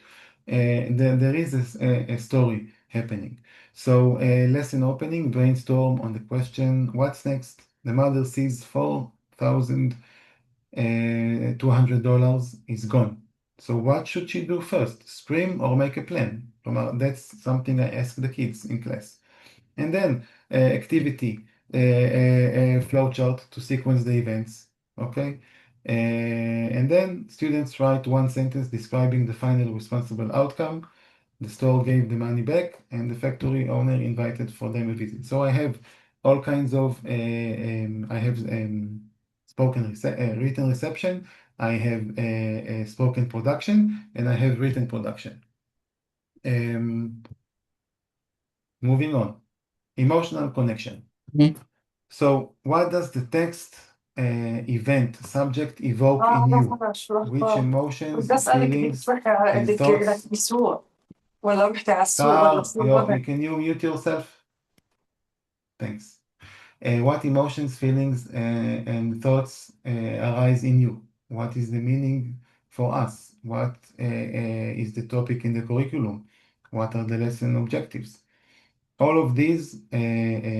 there is a story happening. So lesson opening, brainstorm on the question, what's next? The mother sees $4,200 is gone. So what should she do first? Scream or make a plan? That's something I ask the kids in class. And then activity, flowchart to sequence the events, okay? And then students write one sentence describing the final responsible outcome. The store gave the money back and the factory owner invited for them a visit. So I have all kinds of, I have written reception, I have spoken production, and I have written production. Moving on, emotional connection. So what does the text, event, subject evoke in you? Which emotions, feelings, and thoughts? Can you mute yourself? Thanks. What emotions, feelings, and thoughts arise in you? What is the meaning for us? What is the topic in the curriculum? What are the lesson objectives? All of these,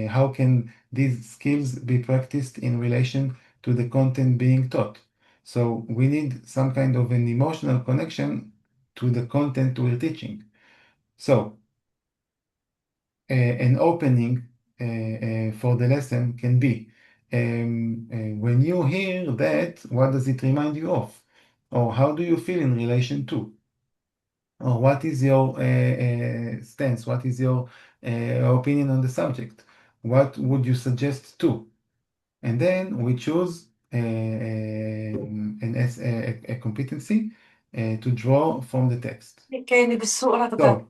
how can these skills be practiced in relation to the content being taught? So we need some kind of an emotional connection to the content we're teaching. So, an opening for the lesson can be, when you hear that, what does it remind you of? Or how do you feel in relation to? Or what is your stance? What is your opinion on the subject? What would you suggest to? And then we choose a competency to draw from the text. So,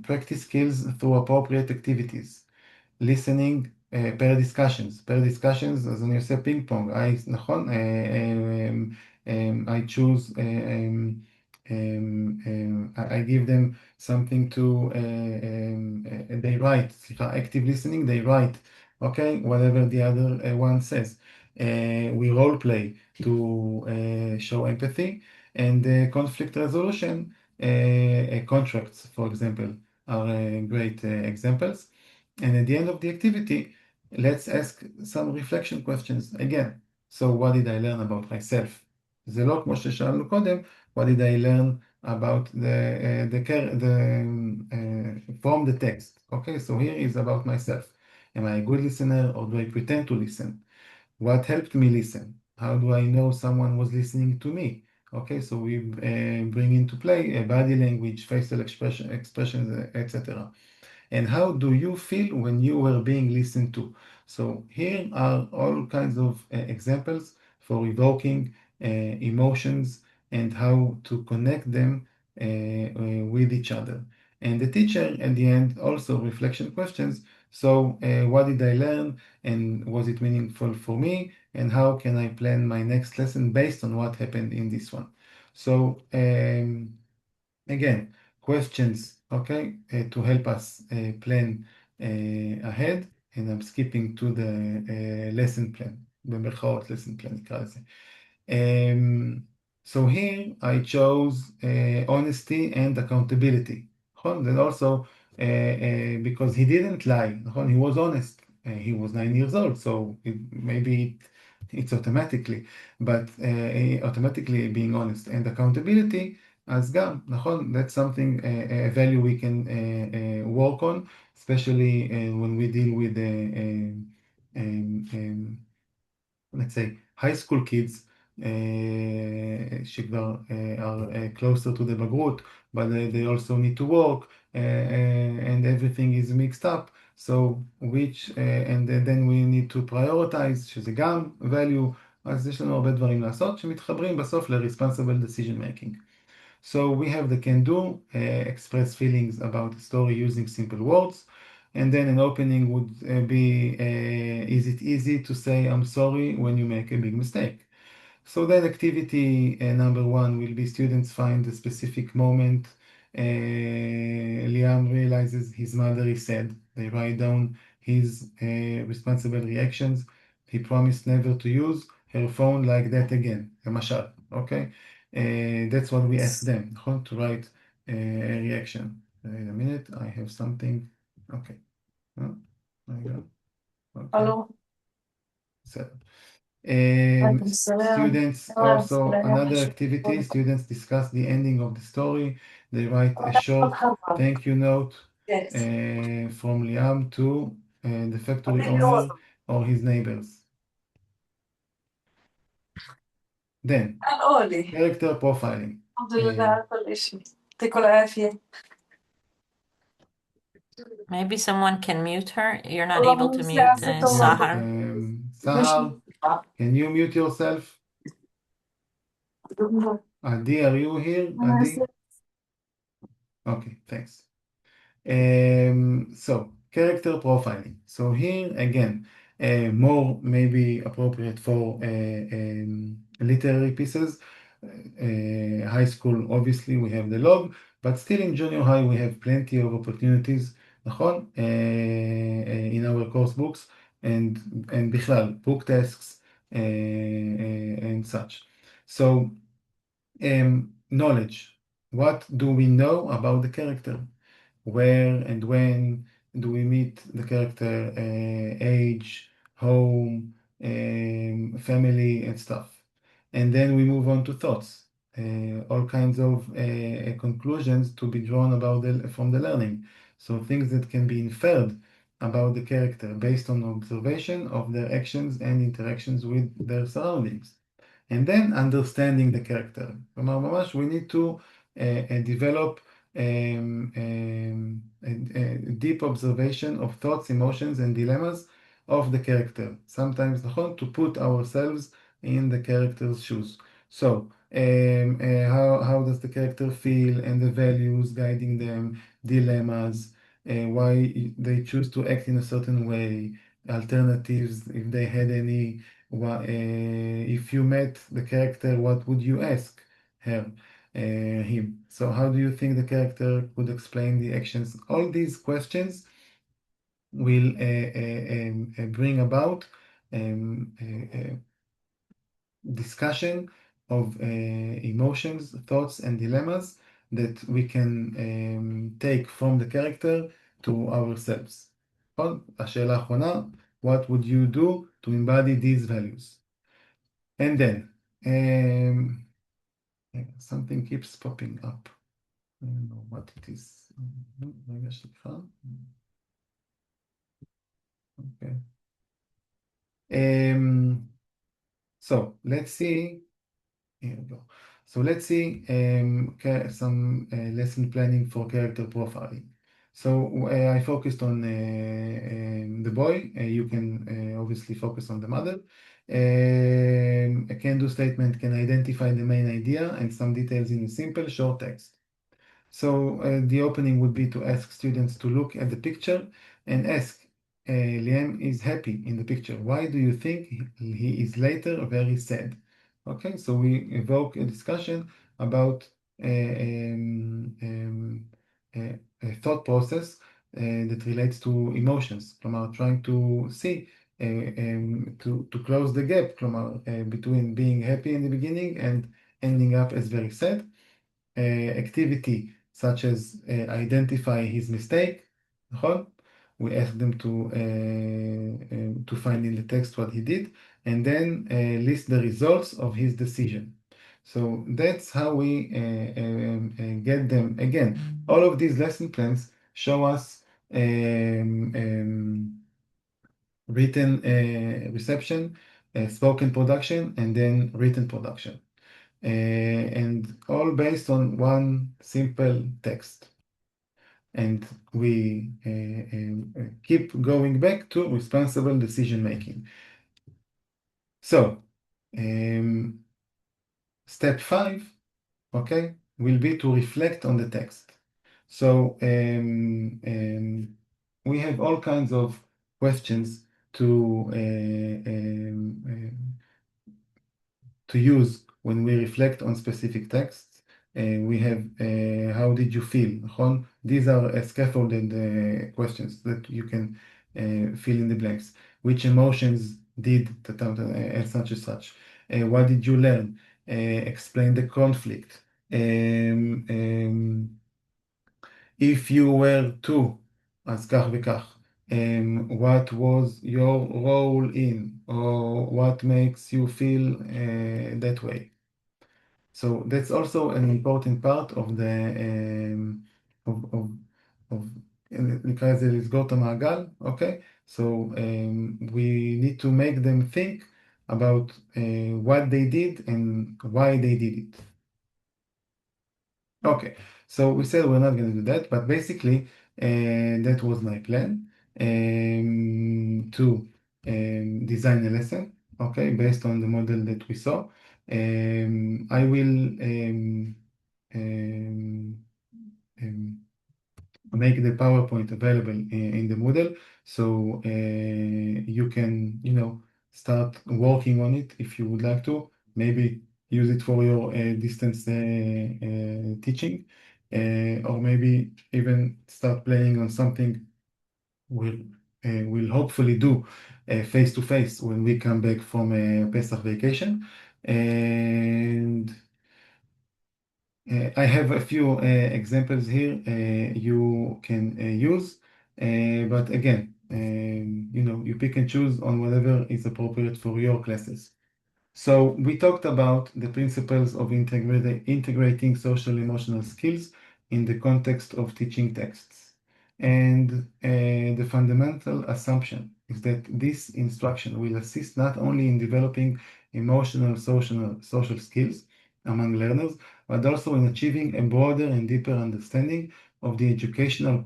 practice skills through appropriate activities. listening, pair discussions. pair discussions, אז אני עושה פינג פונג. נכון? I choose, I give them something to, they write, סליחה, active listening, they write, okay, whatever the other one says. We role play to show empathy, and conflict resolution, contracts, for example, are great examples. And at the end of the activity, let's ask some reflection questions again. So what did I learn about myself? זה לא כמו ששאלנו קודם, what did I learn about from the text? Okay, so here is about myself. Am I a good listener or do I pretend to listen? What helped me listen? How do I know someone was listening to me? Okay, so we bring into play body language, facial expressions, etc. And how do you feel when you were being listened to? So here are all kinds of examples for evoking emotions and how to connect them with each other. And the teacher at the end also reflection questions. So what did I learn and was it meaningful for me? And how can I plan my next lesson based on what happened in this one? So again, questions, okay, to help us plan ahead, and I'm skipping to the lesson plan, במרכאות lesson plan נקרא לזה. So here I chose honesty and accountability, נכון? And also because he didn't lie, נכון? He was honest. He was 9 years old, so maybe it's automatically, but automatically being honest. And accountability, אז גם, נכון? That's something, a value we can work on, especially when we deal with, let's say, high school kids, שכבר are closer to the בגרות, but they also need to work, and everything is mixed up. So which, and then we need to prioritize, שזה גם value, אז יש לנו הרבה דברים לעשות, שמתחברים בסוף ל-responsible decision making. So we have the can do, express feelings about the story using simple words. And then an opening would be, is it easy to say I'm sorry when you make a big mistake? So then activity number 1 will be students find a specific moment. Liam realizes his mother is sad. They write down his responsible reactions. He promised never to use her phone like that again. למשל, okay? That's what we ask them, נכון? To write a reaction. Wait a minute, I have something. Okay. Okay. Hello. בסדר. Students also, another activity, students discuss the ending of the story. They write a short thank you note from Liam to the factory owner or his neighbors. Then, character profiling. Maybe someone can mute her. You're not able to mute Sahar. Sahar, can you mute yourself? Adi, are you here? Adi? Okay, thanks. So, character profiling. So here, again, more maybe appropriate for literary pieces. High school, obviously, we have the log, but still in junior high, we have plenty of opportunities, נכון? In our course books, and בכלל, book tasks, and such. So, knowledge. What do we know about the character? Where and when do we meet the character, age, home, family, and stuff. And then we move on to thoughts. all kinds of conclusions to be drawn about from the learning. So things that can be inferred about the character based on observation of their actions and interactions with their surroundings. And then understanding the character. כלומר, ממש, we need to develop a deep observation of thoughts, emotions, and dilemmas of the character. Sometimes, נכון, to put ourselves in the character's shoes. So, how does the character feel and the values guiding them, dilemmas, why they choose to act in a certain way, alternatives, if they had any, if you met the character, what would you ask him? So how do you think the character would explain the actions? All these questions will bring about discussion of emotions, thoughts, and dilemmas that we can take from the character to ourselves. השאלה האחרונה, what would you do to embody these values? And then, something keeps popping up. I don't know what it is. רגע, סליחה. Okay. So let's see. Here we go. So let's see some lesson planning for character profiling. So I focused on the boy. You can obviously focus on the mother. A can-do statement can identify the main idea and some details in a simple short text. So the opening would be to ask students to look at the picture and ask, Liam is happy in the picture. Why do you think he is later very sad? Okay, so we evoke a discussion about a thought process that relates to emotions. כלומר, trying to see, to close the gap, כלומר, between being happy in the beginning and ending up as very sad. Activity such as identify his mistake, נכון? We ask them to find in the text what he did, and then list the results of his decision. So that's how we get them. Again, all of these lesson plans show us written reception, spoken production, and then written production. And all based on one simple text. And we keep going back to responsible decision making. So, step 5, okay, will be to reflect on the text. So, we have all kinds of questions to use when we reflect on specific texts. We have how did you feel? נכון? These are scaffolded questions that you can fill in the blanks. Which emotions did such and such? What did you learn? Explain the conflict. If you were two, אז כך וכך. What was your role in, or what makes you feel that way? So that's also an important part of the נקרא לזה לסגור את המעגל, okay? So we need to make them think about what they did and why they did it. Okay, so we said we're not going to do that, but basically that was my plan to design a lesson, okay, based on the model that we saw. I will make the PowerPoint available in the Moodle, so you can, start working on it if you would like to. Maybe use it for your distance teaching, or maybe even start playing on something we'll hopefully do face-to-face when we come back from Pesach vacation. And I have a few examples here you can use, but again, you pick and choose on whatever is appropriate for your classes. So we talked about the principles of integrating social emotional skills in the context of teaching texts. And the fundamental assumption is that this instruction will assist not only in developing emotional social skills among learners, but also in achieving a broader and deeper understanding of the educational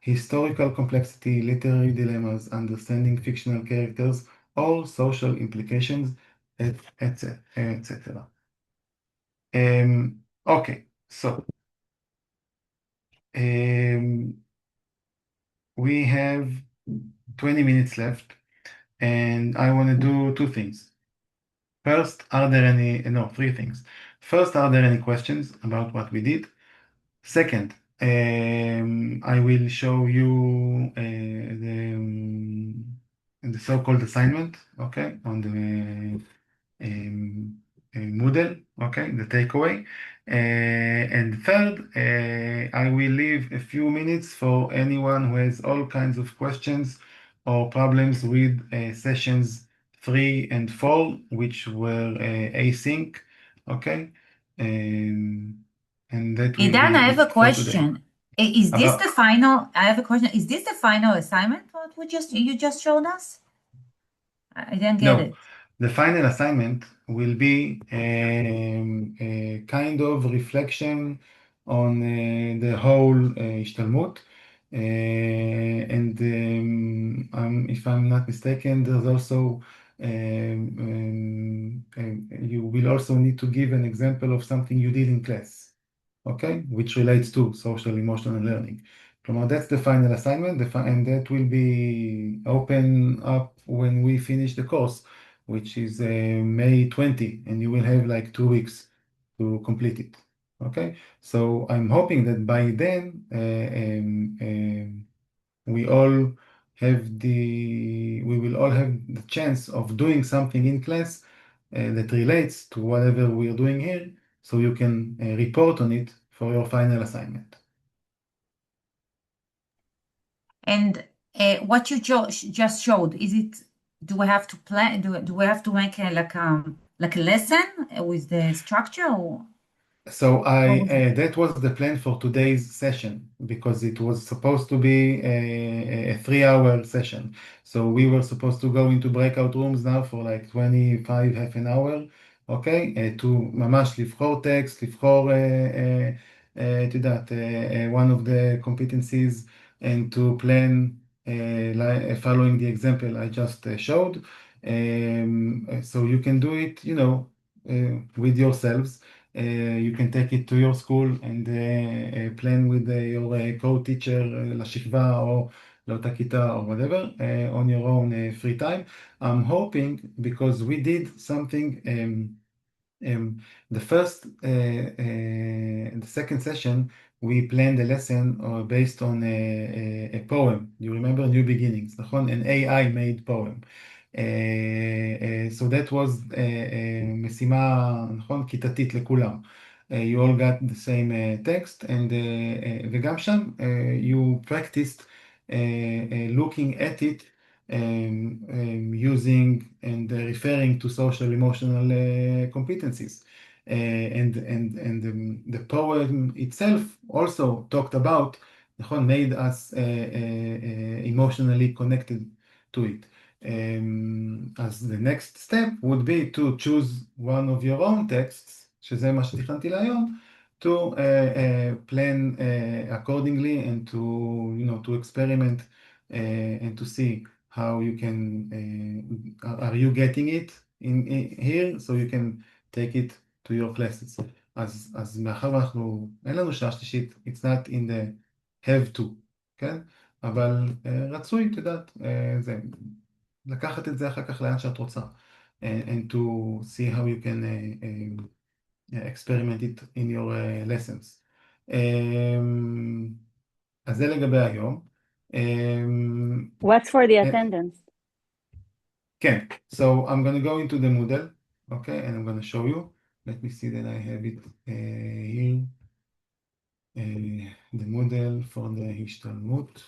historical complexity, literary dilemmas, understanding fictional characters, all social implications, etc. Okay, so we have 20 minutes left, and I want to do two things. First, three things. First, are there any questions about what we did? Second, I will show you the so-called assignment, okay, on the Moodle, okay, the takeaway. And third, I will leave a few minutes for anyone who has all kinds of questions or problems with sessions 3 and 4, which were async, okay? And that will Idan, be I have a it for today. question. Is this About- the final? I have a question. Is this the final assignment? What you just showed us? I didn't get No. it. The final assignment will be a kind of reflection on the whole השתלמות. And if I'm not mistaken, there's also you will also need to give an example of something you did in class, okay, which relates to social emotional learning. כלומר, that's the final assignment, and that will be open up when we finish the course, which is May 20, and you will have like 2 weeks to complete it. Okay, so I'm hoping that by then we will all have the chance of doing something in class that relates to whatever we are doing here, so you can report on it for your final assignment. And what you just showed, do we have to plan? Do we have to make like a lesson with the structure? Or? So that was the plan for today's session, because it was supposed to be a 3-hour session. So we were supposed to go into breakout rooms now for like 25, half an hour, okay? To ממש לבחור טקסט, לבחור, את יודעת, one of the competencies, and to plan following the example I just showed. So you can do it, with yourselves. You can take it to your school and plan with your co-teacher לשכבה או לאותה כיתה or whatever on your own free time. I'm hoping, because we did something, the second session, we planned a lesson based on a poem. You remember New Beginnings, נכון? An AI-made poem. So that was משימה, נכון? כיתתית לכולם. You all got the same text, and וגם שם you practiced looking at it using and referring to social emotional competencies. And the poem itself also talked about, נכון? Made us emotionally connected to it. As the next step would be to choose one of your own texts, שזה מה שתכננתי להיום, to plan accordingly, and to experiment and to see how you can, are you getting it in here, so you can take it to your classes. אז מאחר ואנחנו, אין לנו שעה שלישית, it's not in the have to, כן? אבל רצוי, את יודעת, זה, לקחת את זה אחר כך לאן שאת רוצה, and to see how you can experiment it in your lessons. אז זה לגבי היום. What's for the attendance? כן, so I'm going to go into the Moodle, okay, and I'm going to show you. Let me see that I have it here. The Moodle for the השתלמות.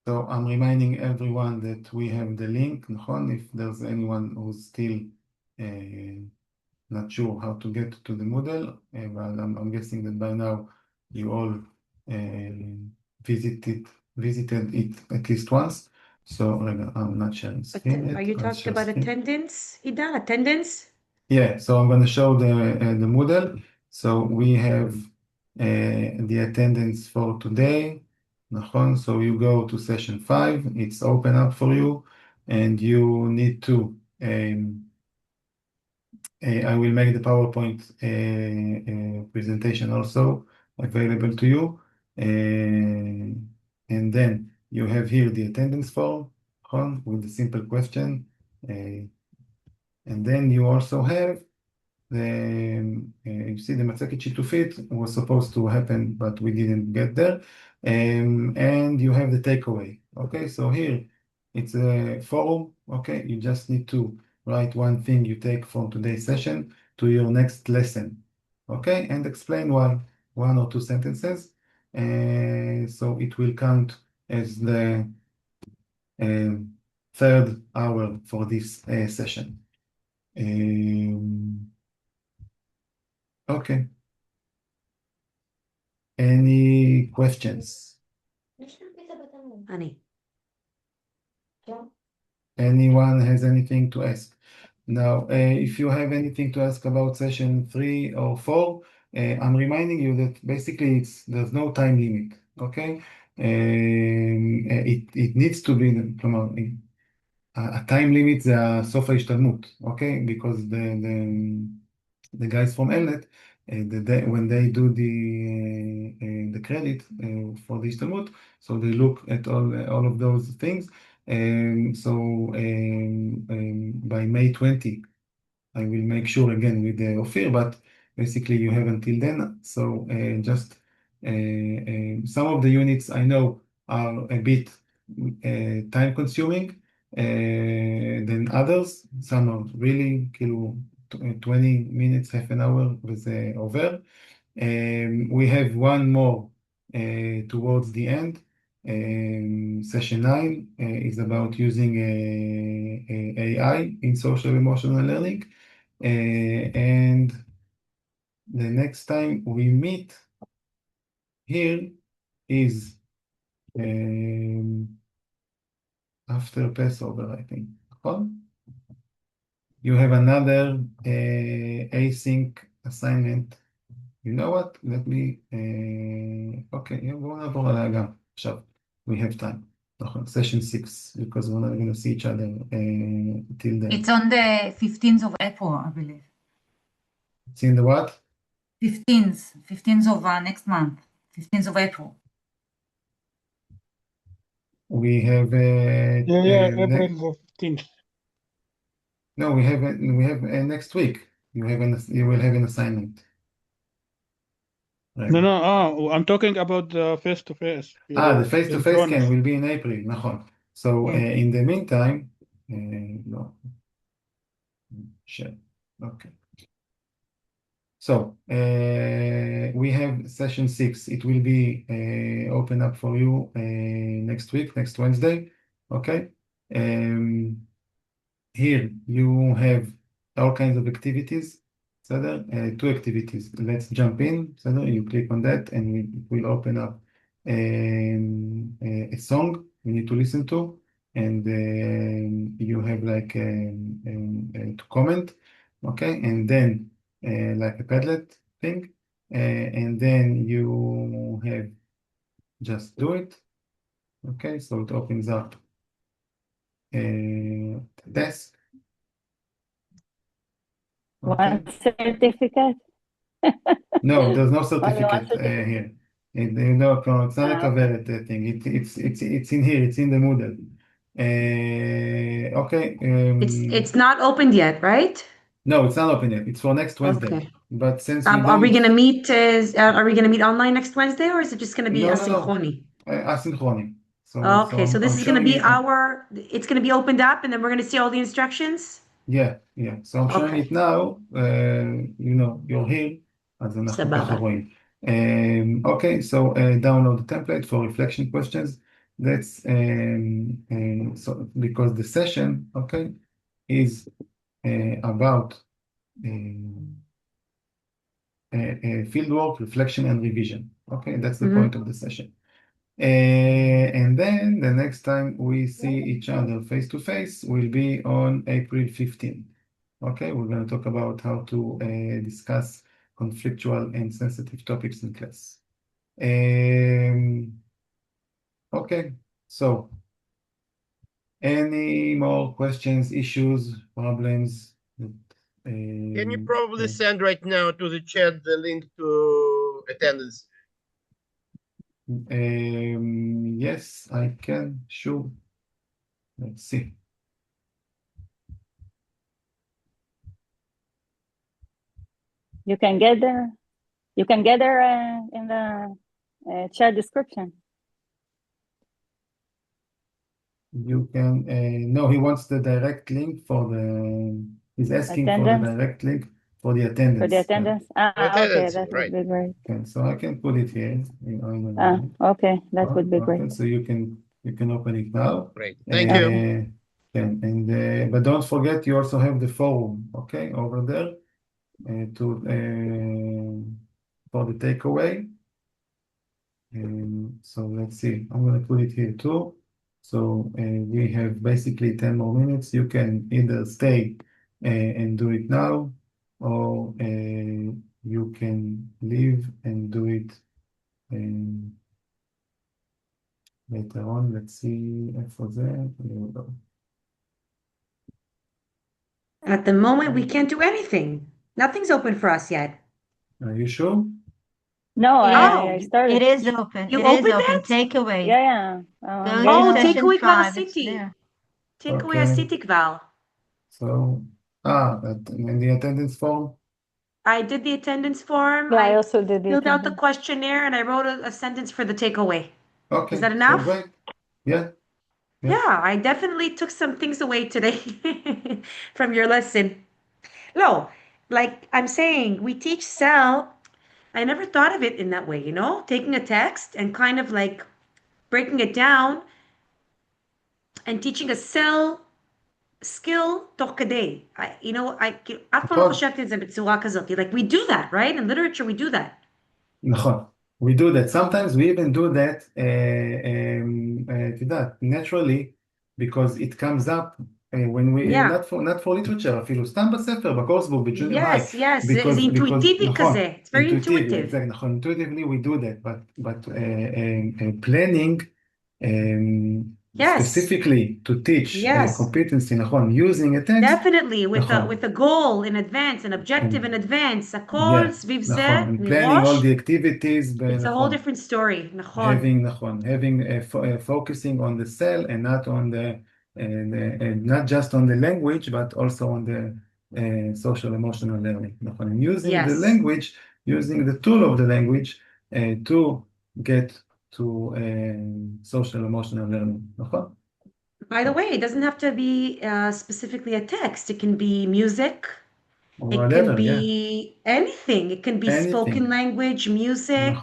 So I'm reminding everyone that we have the link, נכון? If there's anyone who's still not sure how to get to the Moodle, but I'm guessing that by now you all visited it at least once. So I'm not sharing screen. Are you talking about attendance, Ida? Attendance? Yeah, so I'm going to show the Moodle. So we have the attendance for today. נכון? So you go to session 5, it's open up for you, and you need to, I will make the PowerPoint presentation also available to you. And then you have here the attendance form, נכון? With the simple question. And then you also have you see the מצגת שיתופית was supposed to happen, but we didn't get there. And you have the takeaway. Okay, so here it's a forum. Okay, you just need to write one thing you take from today's session to your next lesson. Okay, and explain why, 1 or 2 sentences. So it will count as the 3rd hour for this session. Okay. Any questions? Anyone has anything to ask? Now, if you have anything to ask about session 3 or 4, I'm reminding you that basically there's no time limit, okay? It needs to be, כלומר, ה-time limit זה סוף ההשתלמות, okay? Because the guys from Elnet, when they do the credit for the השתלמות, so they look at all of those things. So by May 20, I will make sure again with the Ophir, but basically you have until then. So just some of the units I know are a bit time consuming than others. Some are really 20 minutes, half an hour וזה עובר. We have one more towards the end. Session 9 is about using AI in social emotional learning. And the next time we meet here is after Passover, I think. You have another async assignment. You know what? Let me... Okay, בואו נעבור עליה גם עכשיו. We have time. Session 6, because we're not going to see each other till then. It's on the 15th of April, I believe. It's in the what? 15th of next month, 15th of April. We have April 15th. No, we have next week. You will have an assignment. Right. No. I'm talking about the face-to-face. The face-to-face can will be in April, נכון. So in the meantime, no. Sure. Okay. So we have session 6. It will be open up for you next week, next Wednesday. Okay. Here you have all kinds of activities. בסדר? 2 activities. Let's jump in. בסדר? You click on that and it will open up a song you need to listen to, and you have like to comment. Okay, and then like a Padlet thing, and then you have just do it. Okay, so it opens up the desk. One certificate? No, there's no certificate here. No, it's not a covered thing. It's in here. It's in the Moodle. Okay. It's not opened yet, right? No, it's not open yet. It's for next Wednesday. Okay. But since are we gonna meet? Are we gonna meet online next Wednesday, or is it just gonna be asynchronous? Asynchronous. Okay, so this is gonna be it's gonna be opened up, and then we're gonna see all the instructions. Yeah. So I'm showing it now. You're here. אז אנחנו ככה רואים. Okay, so download the template for reflection questions. that's so because the session, okay, is about fieldwork, reflection, and revision. Okay, that's the point of the session. And then the next time we see each other face to face will be on April 15. Okay, we're going to talk about how to discuss conflictual and sensitive topics in class. Okay, so any more questions, issues, problems? Can you probably send right now to the chat the link to attendance? Yes, I can, sure. Let's see. You can get there. You can get there in the chat description. You can, no, he wants the direct link for the, he's asking for the direct link for the attendance. For the attendance? Okay, that would be great. Okay, so I can put it here. Okay, that would be great. So you can open it now. Great, thank you. And but don't forget, you also have the forum, okay, over there for the takeaway. So let's see, I'm going to put it here too. So we have basically 10 more minutes. You can either stay and do it now, or you can leave and do it later on. Let's see for that. Here we go. At the moment, we can't do anything. Nothing's open for us yet. Are you sure? No, I started. It is open. You It opened is open. it? Takeaway. Yeah. Oh, takeaway כבר it's עשיתי. there. Takeaway עשיתי כבר. So, in the attendance form? I did the attendance form. Yeah, I also did the filled out the questionnaire, and I wrote a sentence for the takeaway. Okay. Is that enough? So great. Yeah. Yeah, I definitely took some things away today from your lesson. No, like I'm saying, we teach cell. I never thought of it in that way, you know, taking a text and kind of like breaking it down and teaching a cell skill תוך כדי. You know, אף פעם לא חשבתי את זה בצורה כזאת. Like we do that, right? In literature, we do that. נכון. We do that. Sometimes we even do that, naturally, because it comes up when we, not for literature, אפילו סתם בספר, בקורסבוק, בג'וניור היי. Yes, זה אינטואיטיבי כזה. It's very intuitive. נכון, intuitively we do that, but planning, specifically to teach competency, נכון, using a text. Definitely, with a goal in advance, an objective in advance, הכל סביב זה, planning all the activities. It's a whole different story, נכון. Having focusing on the cell and not on not just on the language, but also on the social emotional learning. נכון, and using the language, using the tool of the language to get to social emotional learning. נכון? By the way, it doesn't have to be specifically a text. It can be music. It can be anything. It can be spoken language, music.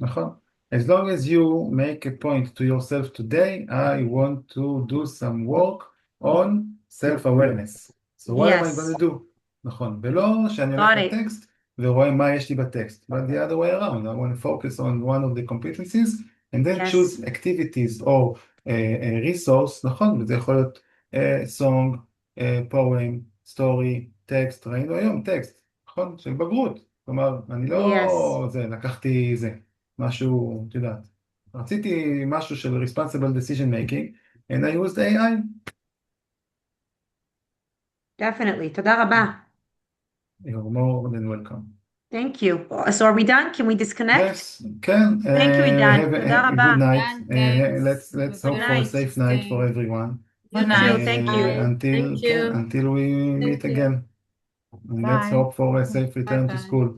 נכון. As long as you make a point to yourself today, I want to do some work on self-awareness. So what am I going to do? נכון. ולא שאני הולך לטקסט ורואה מה יש לי בטקסט. But the other way around. I want to focus on one of the competencies and then choose activities or a resource, נכון? וזה יכול להיות song, poem, story, טקסט. ראינו היום טקסט, נכון? של בגרות. כלומר, אני לא לקחתי זה. משהו, את יודעת, רציתי משהו של responsible decision making, and I used AI. Definitely. תודה רבה. You're more than welcome. Thank you. So are we done? Can we disconnect? Yes, can. Thank you, Idan. Have a good night. Let's hope for a safe night for everyone. Good night. Thank you. Until we meet again. And let's hope for a safe return to school.